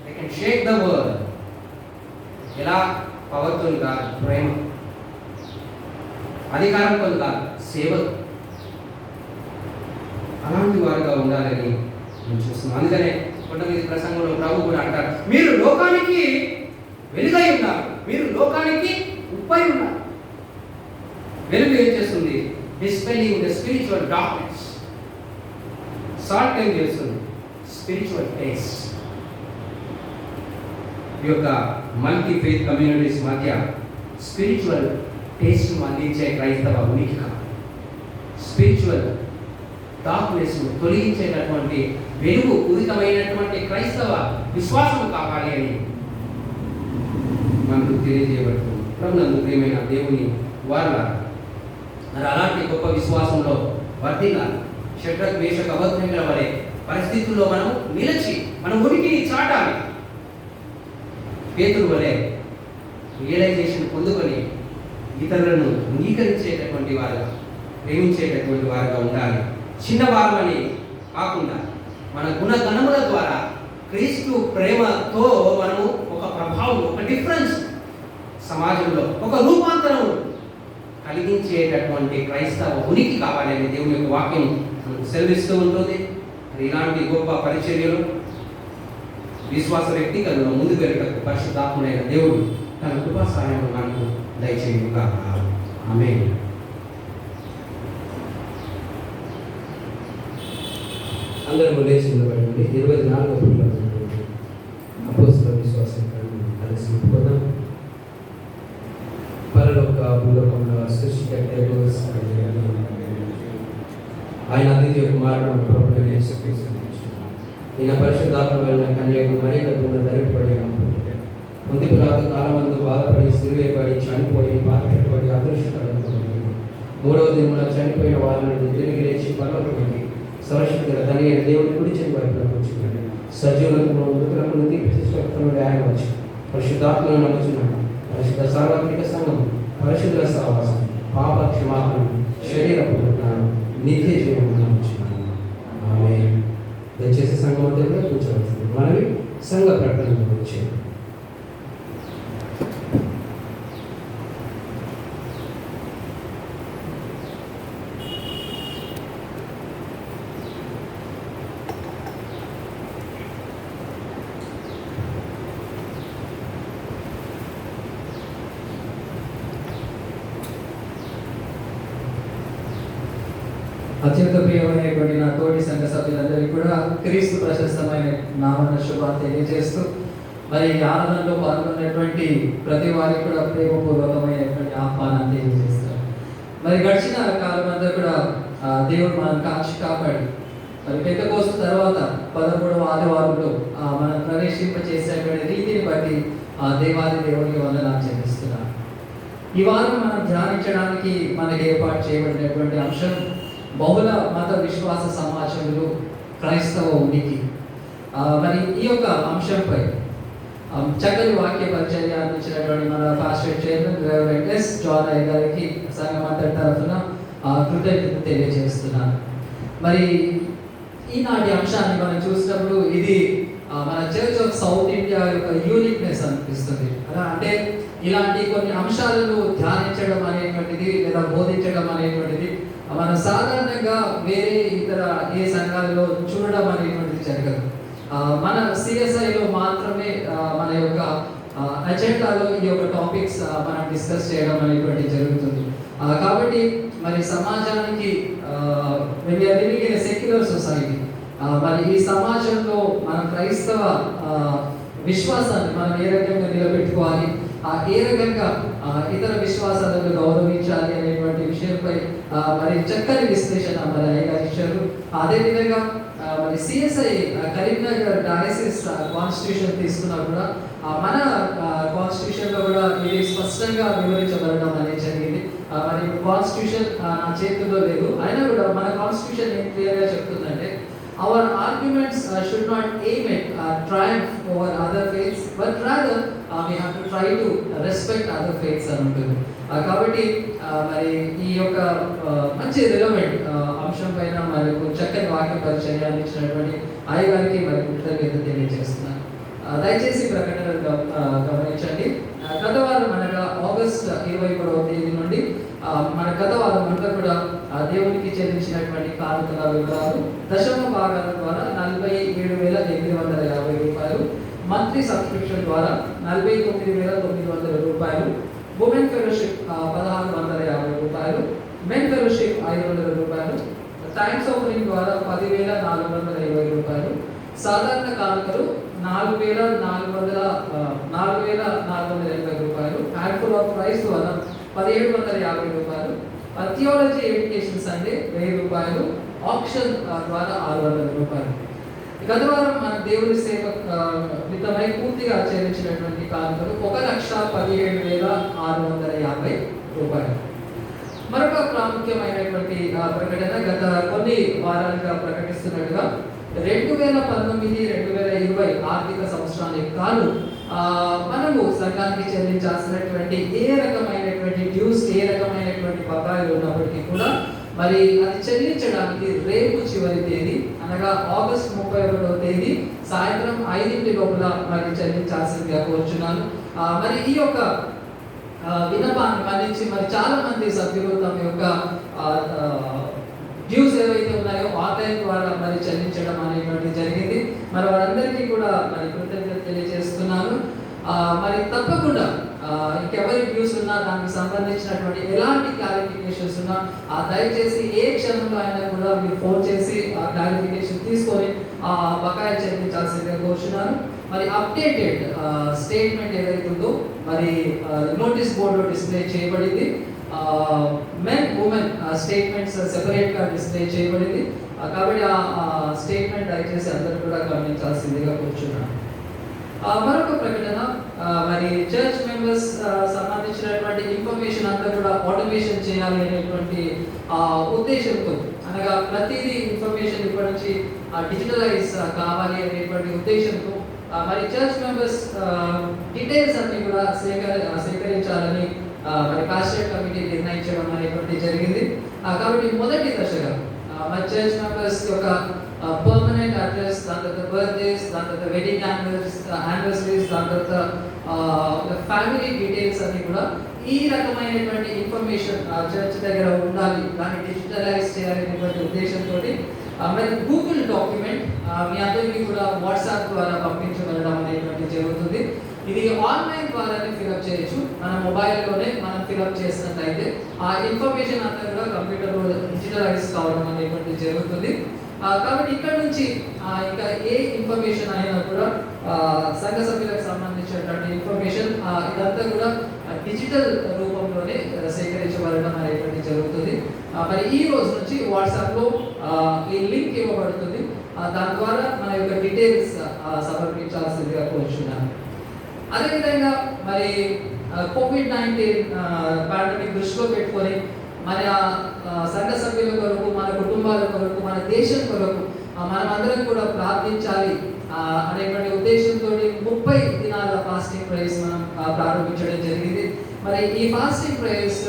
They can Sheikh the world. ఎలా? పవర్తో కాదు, ప్రేమ, అధికారంతో కాదు, సేవలు. అలాంటి వారుగా ఉండాలని నేను చూస్తున్నాను. అందుకనే కొంతమంది ప్రసంగంలో ప్రభు కూడా అంటారు, మీరు లోకానికి వెలుగై ఉన్నారు, మీరు లోకానికి ఉప్పై ఉన్నారు. వెలుగు ఏం చేస్తుంది? డిస్పెల్లింగ్ ద స్పిరిచువల్ డార్క్నెస్. సాల్ట్ ఏం చేస్తుంది? Spiritual taste. ఈ యొక్క మల్టీ ఫెయిత్ కమ్యూనిటీస్ మధ్య స్పిరిచువల్ టేస్ట్ అందించే క్రైస్తవ ఉనికి కాదు, స్పిరిచువల్ డార్క్నెస్ తొలగించేటటువంటి వెలుగు పూరితమైనటువంటి క్రైస్తవ విశ్వాసం కావాలి అని మనకు తెలియజేయబడుతుంది. ప్రభునందు ప్రియమైన దేవుని వారుల మరి అలాంటి గొప్ప విశ్వాసంలో వర్ధిల్లాలి. షడ్రక్ మేషక్ అబేద్నెగోల వలె పరిస్థితుల్లో మనం నిలిచి మన ఉనికిని చాటాలి. పేతురు వలె రియలైజేషన్ పొందుకొని ఇతరులను అంగీకరించేటటువంటి వారుగా, ప్రేమించేటటువంటి వారుగా ఉండాలి. చిన్నవారమని కాకుండా మన గుణగణముల ద్వారా క్రీస్తు ప్రేమతో మనము ఒక ప్రభావం, ఒక డిఫరెన్స్ సమాజంలో, ఒక రూపాంతరం కలిగించేటటువంటి క్రైస్తవ ఉనికి కావాలని దేవుని యొక్క వాక్యం సెలవిస్తూ ఉంటుంది. ఇలాంటి గొప్ప పరిచర్యలు విశ్వాస వ్యక్తిగతంలో ముందుకు వెళ్ళటకు పరిశుద్ధాత్ముడైన దేవుడు తన కృపా సహాయం మనకు దయచేయుగా. ఆమేన్. అందరూ లేచి నిలబడండి. 24వ పుస్తకం అపోస్తల విశ్వాసం కలిసి నింపుకుందాం. పరలోక భూలోకంలో సృష్టికర్త ఆయన అతిథి కుమారుడు ప్రభువైన యేసుక్రీస్తు ఈయన పరిశుద్ధాత్మ వలన కన్యకు మరీ గర్భంలో ధరింపబడి ముందుపురాత కాలమందు బాధపడి సిలువేపడి చనిపోయి బాధపడి అదృష్టపడి 3వ దినమున చనిపోయిన వారిని తిరిగి లేచి పరలోకమైంది సర్వశక్తుల తండ్రి అయిన దేవుని కుడి చేతి వైపున కూర్చున్నాడు. సజీవులకు మృతులకు తీర్పు ఆయన వచ్చి పరిశుద్ధాత్మను నమ్ముచున్నాడు. పరిశుద్ధ సార్వత్రిక సంఘం, పరిశుద్ధుల సహవాసం, పాప క్షమాపణ, శరీర పునరుద్ధానం, నిత్య జీవం నమ్ముచున్నాను. ఆమేన్. దయచేసి సంఘం మధ్యలో కూర్చోవలసింది. మనవి సంఘ ప్రకటన వచ్చేది. అత్యంత ప్రియమైనటువంటి నా తోటి సంఘ సభ్యులందరికీ కూడా క్రీస్తు ప్రశస్తమైన నామన శుభాన్ని తెలియజేస్తూ మరి ఆనందంలో పాల్గొన్నటువంటి ప్రతి వారికి కూడా ప్రేమపూర్వకమైనటువంటి ఆహ్వానాన్ని తెలియజేస్తారు. మరి గడిచిన కాలం అంతా కూడా దేవుడు మనం కాక్షి కాపాడి మరి పెద్దకోసం తర్వాత 13వ ఆదివారంలో మనం ప్రవేశింపచేసేటువంటి రీతిని బట్టి దేవాది దేవునికి వందనాలు చెల్లిస్తున్నాను. ఈ వారం మనం ధ్యానించడానికి మనకి ఏర్పాటు చేయబడినటువంటి అంశం బహుళ మత విశ్వాస సమాజంలో క్రైస్తవ ఉనికి. మరి ఈ యొక్క అంశంపై చక్కని వాక్య పరిచర్య అందించినటువంటి మన pastor chairman reverend S John అయ్య గారికి సంఘం అంతటి తరఫున కృతజ్ఞత తెలియజేస్తున్నాను. మరి ఈనాటి అంశాన్ని మనం చూసినప్పుడు ఇది మన చర్చ్ ఆఫ్ సౌత్ ఇండియా యొక్క యూనిక్నెస్ అనిపిస్తుంది. అలా అంటే ఇలాంటి కొన్ని అంశాలను ధ్యానించడం అనేటువంటిది లేదా బోధించడం అనేటువంటిది మనం సాధారణంగా వేరే ఇతర ఏ సంఘాలలో చూడడం అనేటువంటిది జరగదు. మన సిఎస్ఐలో మాత్రమే మన యొక్క అజెండాలో ఈ యొక్క టాపిక్స్ మనం డిస్కస్ చేయడం అనేటువంటి జరుగుతుంది. కాబట్టి మరి సమాజానికి సెక్యులర్ సొసైటీ, మరి ఈ సమాజంలో మన క్రైస్తవ విశ్వాసాన్ని మనం ఏ రకంగా నిలబెట్టుకోవాలి, ఏ రకంగా ఇతర విశ్వాసాలను గౌరవించాలి అనేటువంటి విషయంపై మరి చక్కని విశ్లేషణ మరి అయ్యగా ఇచ్చారు. అదేవిధంగా మరి సిఎస్ఐ కరీంనగర్ డయాసిస్ కాన్స్టిట్యూషన్ తీసుకున్నా కూడా మన కాన్స్టిట్యూషన్లో కూడా ఇది స్పష్టంగా వివరించబడడం అనేది జరిగింది. మరి కాన్స్టిట్యూషన్ నా చేతుల్లో లేదు, అయినా కూడా మన కాన్స్టిట్యూషన్ ఏం క్లియర్గా చెప్తుందంటే our arguments should not aim at triumph over other faiths, but rather we have to try to respect other faiths అని ఉంటుంది. కాబట్టి మరి ఈ యొక్క మంచి రిలవెంట్ అంశం పైన మరి చక్కని వాక్య పరిచర్య అందించినటువంటి అయ్య గారికి మరి కృతజ్ఞత తెలియజేస్తున్నాను. దయచేసి ప్రకటనలు గమనించండి. గత వారం అనగా ఆగస్ట్ 21వ తేదీ నుండి మన గత వారం అంతా కూడా దేవునికి చెల్లించినటువంటి కానుకల వివరాలు, దశమ భాగాల ద్వారా 47,850 రూపాయలు, మంత్లీ సబ్స్క్రిప్షన్ ద్వారా 49,900 రూపాయలు, ఉమెన్ ఫెలోషిప్ 1,650 రూపాయలు, మెన్ ఫెలోషిప్ 500 రూపాయలు, థ్యాంక్స్ ఆఫరింగ్ ద్వారా 10,420 రూపాయలు, సాధారణ కానుకలు 4,480 రూపాయలు, హ్యాండ్ఫుల్ ఆఫ్ ప్రైస్ ద్వారా 1,750 రూపాయలు, థియాలజీ ఎడ్యుకేషన్ సండే 1000 రూపాయలు, ఆప్షన్ ద్వారా 600 రూపాయలు. గత వారం మన దేవుని సేవ మితమై పూర్తిగా చెల్లించినటువంటి కానుకలు 1,17,650 రూపాయలు. మరొక ప్రాముఖ్యమైనటువంటి ప్రకటన గత కొన్ని వారాలుగా ప్రకటిస్తున్నట్టుగా 2019-2020 ఆర్థిక సంవత్సరానికి కాను మనము సంఘానికి చెల్లించాల్సినటువంటి ఏ రకమైనటువంటి డ్యూస్, ఏ రకమైనటువంటి బకాయిలు ఉన్నప్పటికీ కూడా మరి అది చెల్లించడానికి రేపు చివరి తేదీ అనగా ఆగస్ట్ 31వ తేదీ సాయంత్రం 5 లోపల మరి చెల్లించాల్సిందిగా కోరుచున్నాను. మరి ఈ యొక్క విన్నపాన్ని మన్నించి మరి చాలా మంది సభ్యులు తమ యొక్క డ్యూస్ ఏవైతే ఉన్నాయో ఆన్లైన్ ద్వారా మరి చెల్లించడం అనేటువంటి జరిగింది. మరి వారందరికీ కూడా మరి కృతజ్ఞత తెలియజేస్తున్నాను. మరి తప్పకుండా ఇంకెవరి డ్యూస్ ఉన్నా దానికి సంబంధించినటువంటి ఎలాంటి క్లారిఫికేషన్స్ ఉన్నా దయచేసి ఏ క్షణంలో అయినా కూడా మీరు ఫోన్ చేసి ఆ క్లారిఫికేషన్ తీసుకొని ఆ బకాయి చెల్లించాల్సిందిగా కోరుచున్నాను. మరి అప్డేటెడ్ స్టేట్మెంట్ ఏదైతే ఉందో మరి నోటీస్ బోర్డులో డిస్ప్లే చేయబడింది. మెన్ ఉమెన్ స్టేట్మెంట్స్ సెపరేట్గా డిస్ప్లే చేయబడింది. కాబట్టి ఆ స్టేట్మెంట్ దయచేసి అందరూ కూడా గమనించాల్సిందిగా కూర్చున్నాను. మరొక ప్రకటన, మరి చర్చ్ మెంబర్స్ సంబంధించినటువంటి ఇన్ఫర్మేషన్ అంతా కూడా ఆటోమేషన్ చేయాలి అనేటువంటి ఉద్దేశంతో, అనగా ప్రతిదీ ఇన్ఫర్మేషన్ ఇప్పటి నుంచి డిజిటలైజ్ కావాలి అనేటువంటి ఉద్దేశంతో మరి చర్చ్ మెంబర్స్ డీటెయిల్స్ అన్ని కూడా సేకరించాలని మరి పాస్టర్ కమిటీ నిర్ణయించడం అనేటువంటి జరిగింది. కాబట్టి మొదటి దశగా మరి చర్చ్ మెంబర్స్ యొక్క పర్మనెంట్ అడ్రస్, దాని తర్వాత బర్త్డేస్, దాని తర్వాత వెడ్డింగ్ యానివర్సరీస్, దాని తర్వాత ఫ్యామిలీ డీటెయిల్స్ అన్ని కూడా ఈ రకమైనటువంటి ఇన్ఫర్మేషన్ చర్చ్ దగ్గర ఉండాలి, దాన్ని డిజిటలైజ్ చేయాలనేటువంటి ఉద్దేశంతో మరి గూగుల్ డాక్యుమెంట్ మీ అందరికీ కూడా వాట్సాప్ ద్వారా పంపించబడడం అనేటువంటి జరుగుతుంది. ఇది ఆన్లైన్ ద్వారానే ఫిలప్ చేయొచ్చు. మన మొబైల్లోనే మనం ఫిలప్ చేసినట్లయితే ఆ ఇన్ఫర్మేషన్ అంతా కూడా కంప్యూటర్లో డిజిటలైజ్ కావడం అనేటువంటి జరుగుతుంది. కాబట్టి ఇక్కడ నుంచి ఇంకా ఏ ఇన్ఫర్మేషన్ అయినా కూడా సంఘ సభ్యులకు సంబంధించినటువంటి ఇన్ఫర్మేషన్ ఇదంతా కూడా డిజిటల్ రూపంలోనే సేకరించబడడం అనేటువంటి జరుగుతుంది. మరి ఈ రోజు నుంచి వాట్సాప్లో ఈ లింక్ ఇవ్వబడుతుంది. దాని ద్వారా మన యొక్క డీటెయిల్స్ సమర్పించాల్సిందిగా కోరుచున్నాను. అదేవిధంగా మరి COVID-19 పాండమిక్ దృష్టిలో పెట్టుకొని మన సంఘ సభ్యుల కొరకు, మన కుటుంబాల కొరకు, మన దేశం కొరకు మనం అందరం కూడా ప్రార్థించాలి అనేటువంటి ఉద్దేశంతో 30 దినాల ఫాస్టింగ్ ప్రేయర్స్ మనం ప్రారంభించడం జరిగింది. మరి ఈ ఫాస్టింగ్ ప్రేయర్స్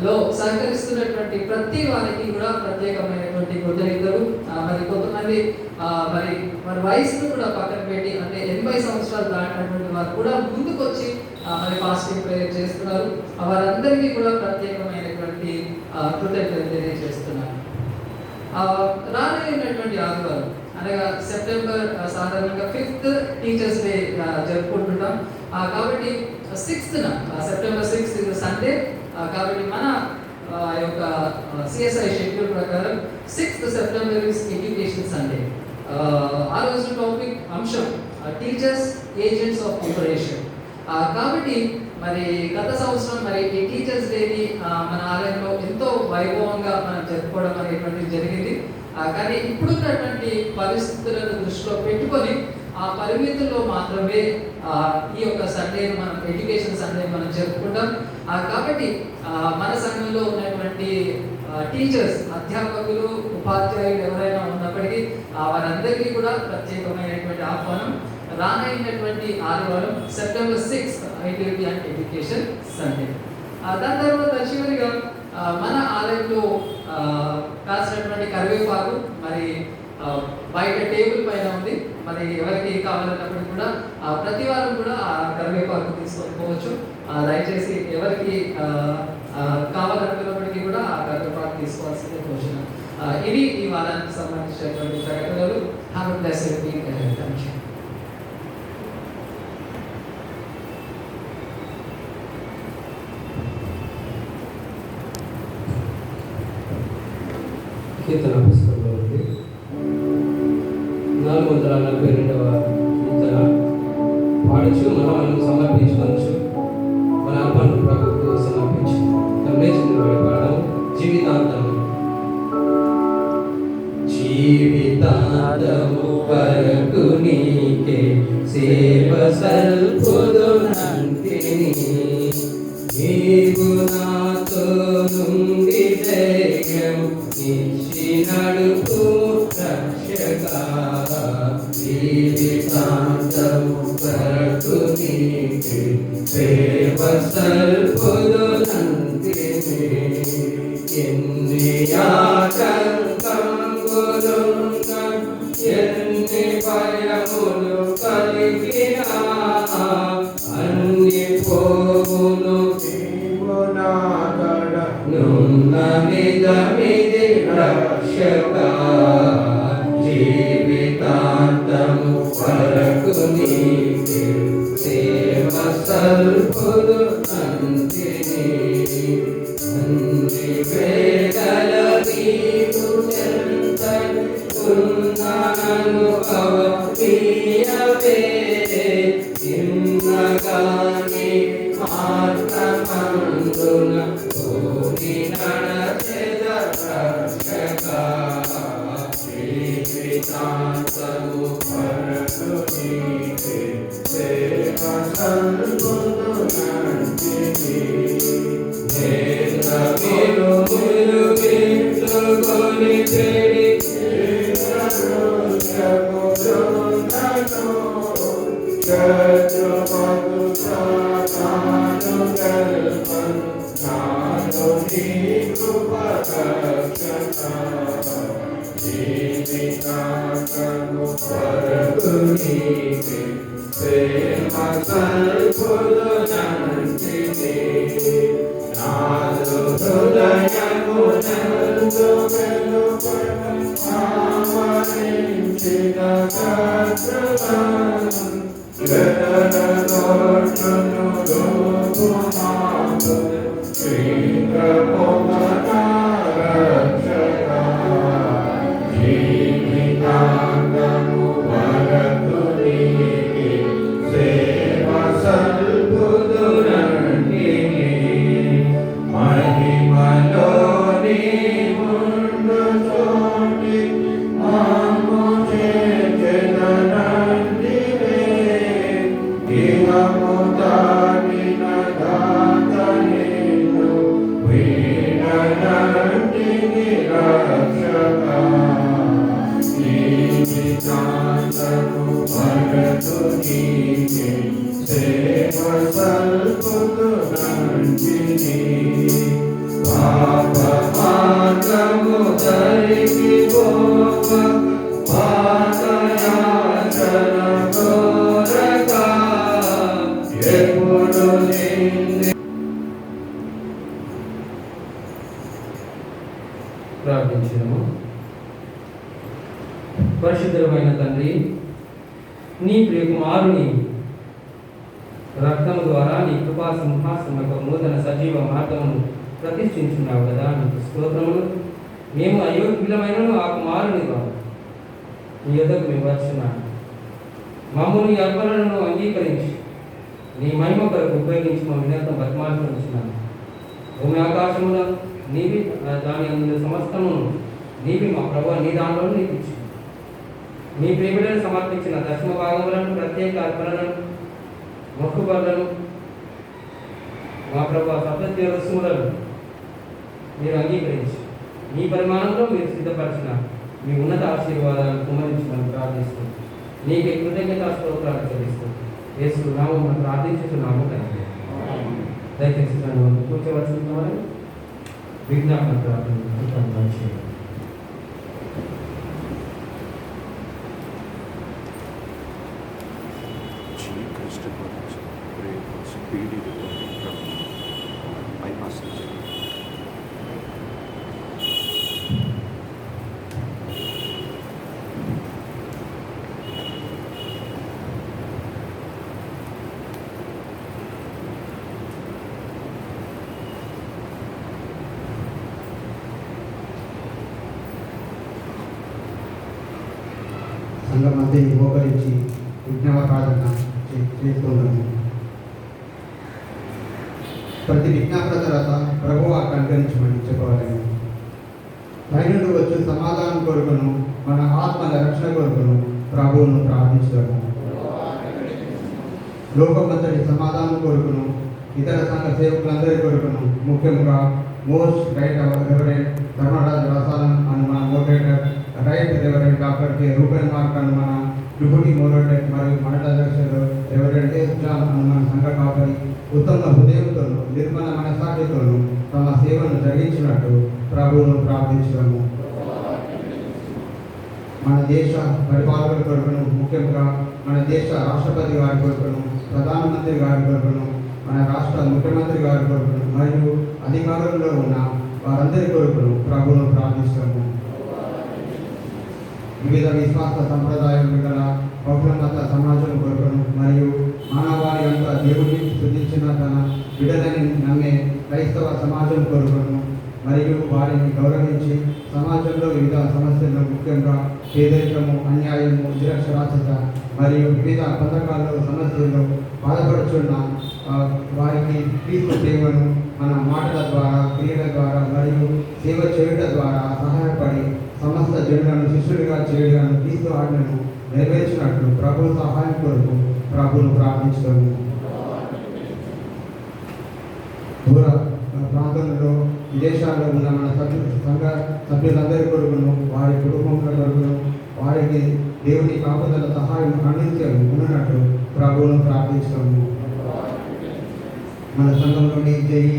లో సహకరిస్తున్నటువంటి ప్రతి వారికి కూడా ప్రత్యేకమైనటువంటి కృతజ్ఞతలు. మరి కొంతమంది మరి వయసును కూడా పక్కన పెట్టి, అంటే 80 సంవత్సరాలు దాటినటువంటి వారు కూడా ముందుకు వచ్చి మరి ఫాస్టింగ్ ప్రేయర్ చేస్తున్నారు. వారందరికీ కూడా ప్రత్యేకమైనటువంటి కృతజ్ఞతలు తెలియజేస్తున్నారు. రానున్నటువంటి ఆదివారం అనగా సెప్టెంబర్ సాధారణంగా 5th టీచర్స్ డే జరుపుకుంటున్నాం. కాబట్టి 6th సెప్టెంబర్ 6th ఇది సండే. కాబట్టి మన యొక్క సిఎస్ఐ షెడ్యూల్ ప్రకారం 6th September is education Sunday. ఆ రోజు టాపిక్ అంశం టీచర్స్ ఏజెంట్స్ ఆఫ్ ప్రిపరేషన్. కాబట్టి మరి గత సంవత్సరం మరి ఈ టీచర్స్ డేని మన ఆలయంలో ఎంతో వైభవంగా మనం జరుపుకోవడం అనేటువంటిది జరిగింది. కానీ ఇప్పుడున్నటువంటి పరిస్థితులను దృష్టిలో పెట్టుకొని ఆ పరిమితుల్లో మాత్రమే ఈ యొక్క సండేని మనం ఎడ్యుకేషన్ సండే మనం జరుపుకుంటాం. కాబట్టి మన సంఘంలో ఉన్నటువంటి టీచర్స్, అధ్యాపకులు, ఉపాధ్యాయులు ఎవరైనా ఉన్నప్పటికీ వారందరికీ కూడా ప్రత్యేకమైనటువంటి ఆహ్వానం. రానైనటువంటి ఆదివారం సెప్టెంబర్ 6th ఐటీఐటీ అండ్ ఎడ్యుకేషన్ సండే. దాని తర్వాత చివరిగా మన ఆలయంలో కాసినటువంటి కరివేపాకు మరి బయట టేబుల్ పైన ఉంది. మరి ఎవరికి కావాలన్నప్పుడు కూడా ప్రతి వారం కూడా ఆ కరివేపాకు తీసుకొని పోవచ్చు. దయచేసి ఎవరికి కావాలనుకున్నప్పటికీ కూడా ఆ కరివేపాకు తీసుకోవాల్సిందే కోరుచున్న. ఇవి ఈ వారానికి సంబంధించినటువంటి ప్రకటనలు. Have a blessed week. Thank you. కీర్తన పుస్తకంలో ఉంది 442వ కీర్తన. పాడుచు మనలను సమర్పించవచ్చు, మన అర్పణ ప్రభువుకు సమర్పించు. లేచిన పాడడం జీవితాంతము. జీవితాంతము వరకు నీకే సేవ సల్పుదునంటిని. నీవు నాతో నుండి ధైర్యం నడుపు రక్షకా. జీవితాంతము వరకు నీకే సేవ సల్పుదునంటిని. ఎన్ని ఆటంకములున్నా, ఎన్ని భయములు కలిగినా, అన్ని పోవును నున్న నిజమిది రక్షకా. జీవితాంతము వరకు నీకే సేవ సల్పుదునంటిని. అన్ని వేళల నీవు చెంతనున్నాను అవనీయవే. చిన్నగాని మార్గమందున పోని నడచెద రక్షకా. జీవితాంతము వరకు నీకే సేవ సల్పుదునంటిని. కొని చెడి శత్రుపదు సాతాను కల్పను నాను నీ కృపరక్షకా. జీవితాంతము వరకు నీకే సేవ సల్పుదునంటిని. నాదు హృదయమునందు వెలుపల ఆవరించిన శత్రువులను వెదడగొట్టును రూపుమాపు. శ్రీప్రభువన రక్షకా. జీవితాంతము వరకు నీకే సేవ సల్పుదునంటిని. మహిమలో నీవుండు చోటి మాము చేర్చెదనంటివే. ఇహము దాటిన సల్పుతునంటిని పాప మార్గము ధరికి పోవ పాదయాత్ర కోరక ఎప్పుడు నిన్ను ప్రార్థించము. పరిశుద్ధమైన తండ్రి, నీ ప్రియ కుమారుని రక్తము ద్వారా నీ కృపా సింహాసనకు నూతన సజీవ మార్గమును ప్రతిష్ఠించున్నావు కదా, నీకు స్తోత్రములు. మేము అయోగ్యులమైన ఆ కుమారుని ద్వారా నీ యొద్దకు మేము వచ్చున్నాము. మమ్మల్ని అర్పణలను అంగీకరించి నీ మహిమ కొరకు ఉపయోగించి మా వినతం బతిమాలుతున్నాము. భూమి ఆకాశములో నీవి, దాని అందులో సమస్తము నీవి మా ప్రభు, నీ దానిలో నీకు ఇచ్చి నీ ప్రేమిలను సమర్పించిన దశమ భాగములను, ప్రత్యేక అర్పణలను, మొక్కుబడులను, మా ప్రభు సప్తత్వ రుసుములను మీరు అంగీకరించి మీ పరిమాణంలో మీరు సిద్ధపరిచిన మీ ఉన్నత ఆశీర్వాదాలను కుమరించమని ప్రార్థిస్తూ నీకే కృతజ్ఞత స్తోత్రాలు చెల్లిస్తూ యేసు నామమున ప్రార్థించుతున్నాము తండ్రి. దయచేసి నన్ను కూర్చోవలసిన వారు విజ్ఞాపన ప్రార్థన చేయండి. సంఘం మధ్య మోకరించి విజ్ఞాన ప్రార్థన చేస్తున్నాము. ప్రతి విజ్ఞాపన తర్వాత ప్రభువు కనుగరించమని చెప్పవాలని పైనుండి వచ్చే సమాధానం కొరకును మన ఆత్మల రక్షణ కొరకును ప్రభువును ప్రార్థించడము. లోకమంతటి సమాధానం కొరకును ఇతర సంఘ సేవకులందరి కొరకును, ముఖ్యంగా మోస్ట్ రైట్ రెవరెండ్ ధర్మరాజు రసాలం అని మన moderator, right reverend doctor K Rupen mark అని మన డిప్యూటీ మోడరేటర్ మరియు మండల అధ్యక్షులు రెవరెండ్ ఎస్ జాన్ అని మన సంఘ కాపరి ఉత్తమ హృదయంతో నిర్మల మనసాక్షితోను తమ సేవను జరిగించినట్టు ప్రభువును ప్రార్థించడము. మన దేశ పరిపాలకుల కొరకును, ముఖ్యంగా మన దేశ రాష్ట్రపతి గారి కొరకును, ప్రధానమంత్రి గారి కొరకును, మన రాష్ట్ర ముఖ్యమంత్రి గారి కొరకును మరియు అధికారంలో ఉన్న వారందరి కొరకును ప్రభువును ప్రార్థిస్తాము. వివిధ విశ్వాస సంప్రదాయాలు గల బహుళ మత సమాజం కొరకును మరియు మానవాళి అంతా దేవుడిని సృజించిన తన బిడ్డలని నమ్మే క్రైస్తవ సమాజం కొరకును మరియు వారిని గౌరవించి సమాజంలో వివిధ సమస్యలు, ముఖ్యంగా పేదరికము, అన్యాయము, నిరక్షరాస్యత మరియు వివిధ పథకాల్లో సమస్యల్లో బాధపడుచున్న వారికి క్రీస్తు సేవను మన మాటల ద్వారా, క్రియల ద్వారా మరియు సేవ చేయడం ద్వారా సహాయపడి సమస్త జనులను శిష్యులుగా చేయడానికి క్రీస్తు ఆజ్ఞను నెరవేర్చినట్లు ప్రభు సహాయం కొరకు ప్రభువును ప్రార్థించడము. దూర ప్రాంతంలో విదేశాల్లో ఉన్న మన సంఘ సభ్యులందరి కొరకును, వారి కుటుంబముల కొరకును, వారికి దేవుని కాపుదల సహాయం అందించడం ఉన్నట్టు ప్రభువును ప్రార్థించడము. మన సంఘంలోని JEE,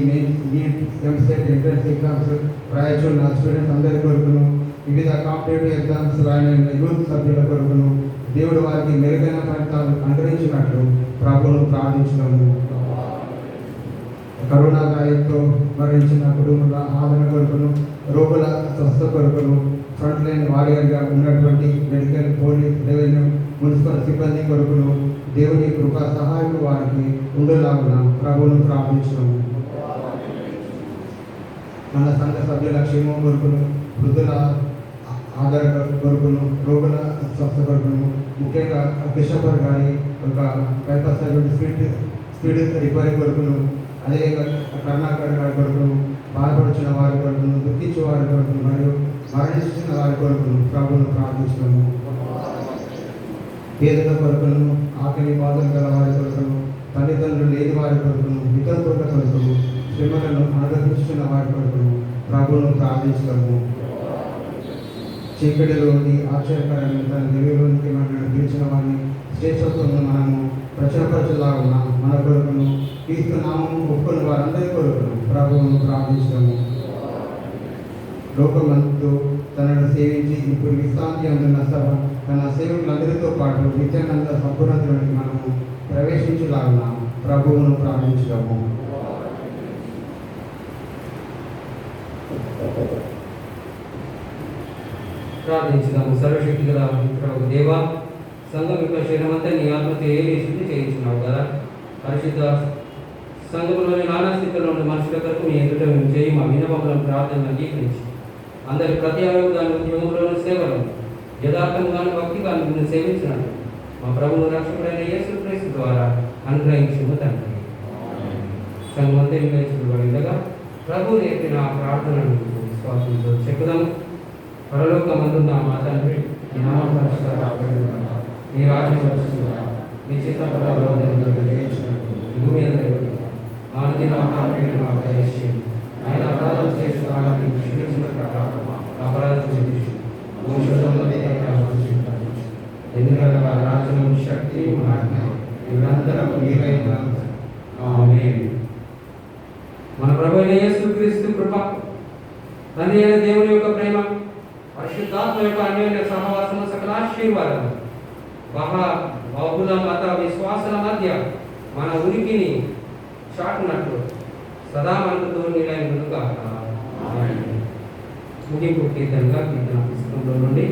NEET, EAMCET, entrance exams రాయచున్న స్టూడెంట్స్ అందరి కొరకును, వివిధ కాంపిటేటివ్ ఎగ్జామ్స్ రాయని యూత్ సభ్యుల కొరకును దేవుడు వారికి మెరుగైన ఫలితాలు అనుగ్రహించినట్లు ప్రభువును ప్రార్థించడము. కరోనా గాయంతో మరణించిన కుటుంబాల ఆదరణ కొరకును, రోగుల స్వస్థ కొరకును, ఫ్రంట్ లైన్ వారియర్గా ఉన్నటువంటి మెడికల్, పోలీస్, రెవెన్యూ, మున్సిపల్ సిబ్బంది కొరకును దేవుని కృప సహాయం వారికి ఉండేలాగున ప్రభువును ప్రార్థించడము. మన సంఘ సభ్యుల క్షేమం కొరకును, వృద్ధుల ఆదరణ కొరకును, రోగుల స్వస్థ కొరకును, ముఖ్యంగా కిషోర్ గారి ఒక బైపాస్ స్పీడ్ రికవరీ కొరకును, అదేవిధంగా కరుణాకర్ గారి కొరకును, బాధపడుచున్న వారి కొరకును, దుఃఖించే వారి కొరకును మరియు మరణించిన వారి కొరకును ప్రభువును ప్రార్థించడము. పేదల కొరకును, ఆకలి బాధలు గల వారి కొరకును, తల్లిదండ్రులు లేని వారి కొరకును, వితంతువుల కొరకును, శ్రమలను అనుభవిస్తున్న వారి కొరకును ప్రభువును ప్రార్థించడము. చీకటిలోని ఆశ్చర్యకరమైన తన దేవులోనికి మనల్ని పిలిచిన వారిని శ్రేష్టత్వంలో మనము ప్రచురపరచులాగున మన కొరకును క్రీస్తు నామము ఒప్పుకుని వారందరి కొరకును ప్రభువును ప్రార్థించడము. లోకమందు తనను సేవించి ఇప్పుడు విశ్రాంతి అందున్న తన సేవకులందరితో పాటు నిత్యానంద సంపూర్ణతలోకి మనము ప్రవేశించులాగున ప్రభువును ప్రార్థించడము. ప్రార్థించుదాము. సర్వశక్తి గల ప్రభు దేవా, సంఘం యొక్క శరీరమంతా నీ ఆత్మతో ఏమి శుద్ధి చేయించున్నావు కదా. పరిశుద్ధ సంఘంలోని నానా స్థితిలో ఉన్న మనుషుల కొరకు మీ ఎదుట మేము చేయి మా వినపములను ప్రార్థన అంగీకరించి అందరి ప్రతి అవయవాన్ని ఉద్యోగంలోని సేవలు యథార్థంగాను భక్తిగాను నిన్ను సేవించినట్టు మా ప్రభువు రక్షకుడైన యేసుక్రీస్తు ద్వారా అనుగ్రహించుము తండ్రి. సంఘమంతా నిర్ణయించబడిండగా ప్రభు నేర్పిన ఆ ప్రార్థనను విశ్వాసంతో చెప్పుదాము. పరలోకమందున్న మా తండ్రి, నీ నామం పరిశుద్ధపరచబడుగాక. నీ రాజ్యం వచ్చుగాక. నీ చిత్తము నెరవేర్చుటకు భూమి మీద జరుగుగాక. మా అనుదిన ఆహారమును మాకు దయచేయండి. ఆయన అపరాధం చేసిన వారిని క్షమించిన ప్రకారం అపరాధం క్షమించు. ఎందుకంటే వారి రాజ్యం, శక్తి, మహిమ నిరంతరం నీవైన. ఆమేన్. మన ప్రభువైన యేసుక్రీస్తు కృప, తండ్రి అయిన దేవుని యొక్క ప్రేమ, పరిశుద్ధాత్మ యొక్క అన్యోన్య సహవాసము, సకల ఆశీర్వాదం బహుళ మత విశ్వాసాల మధ్య మన ఉనికిని చాటునట్లు సదా మనకు తోడుగా. ముగింపు కీర్తనగా కీర్తన పుస్తకంలో నుండి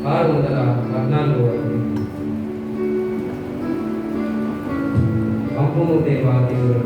614 పంపుము దేవా దేవుడు.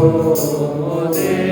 Oh,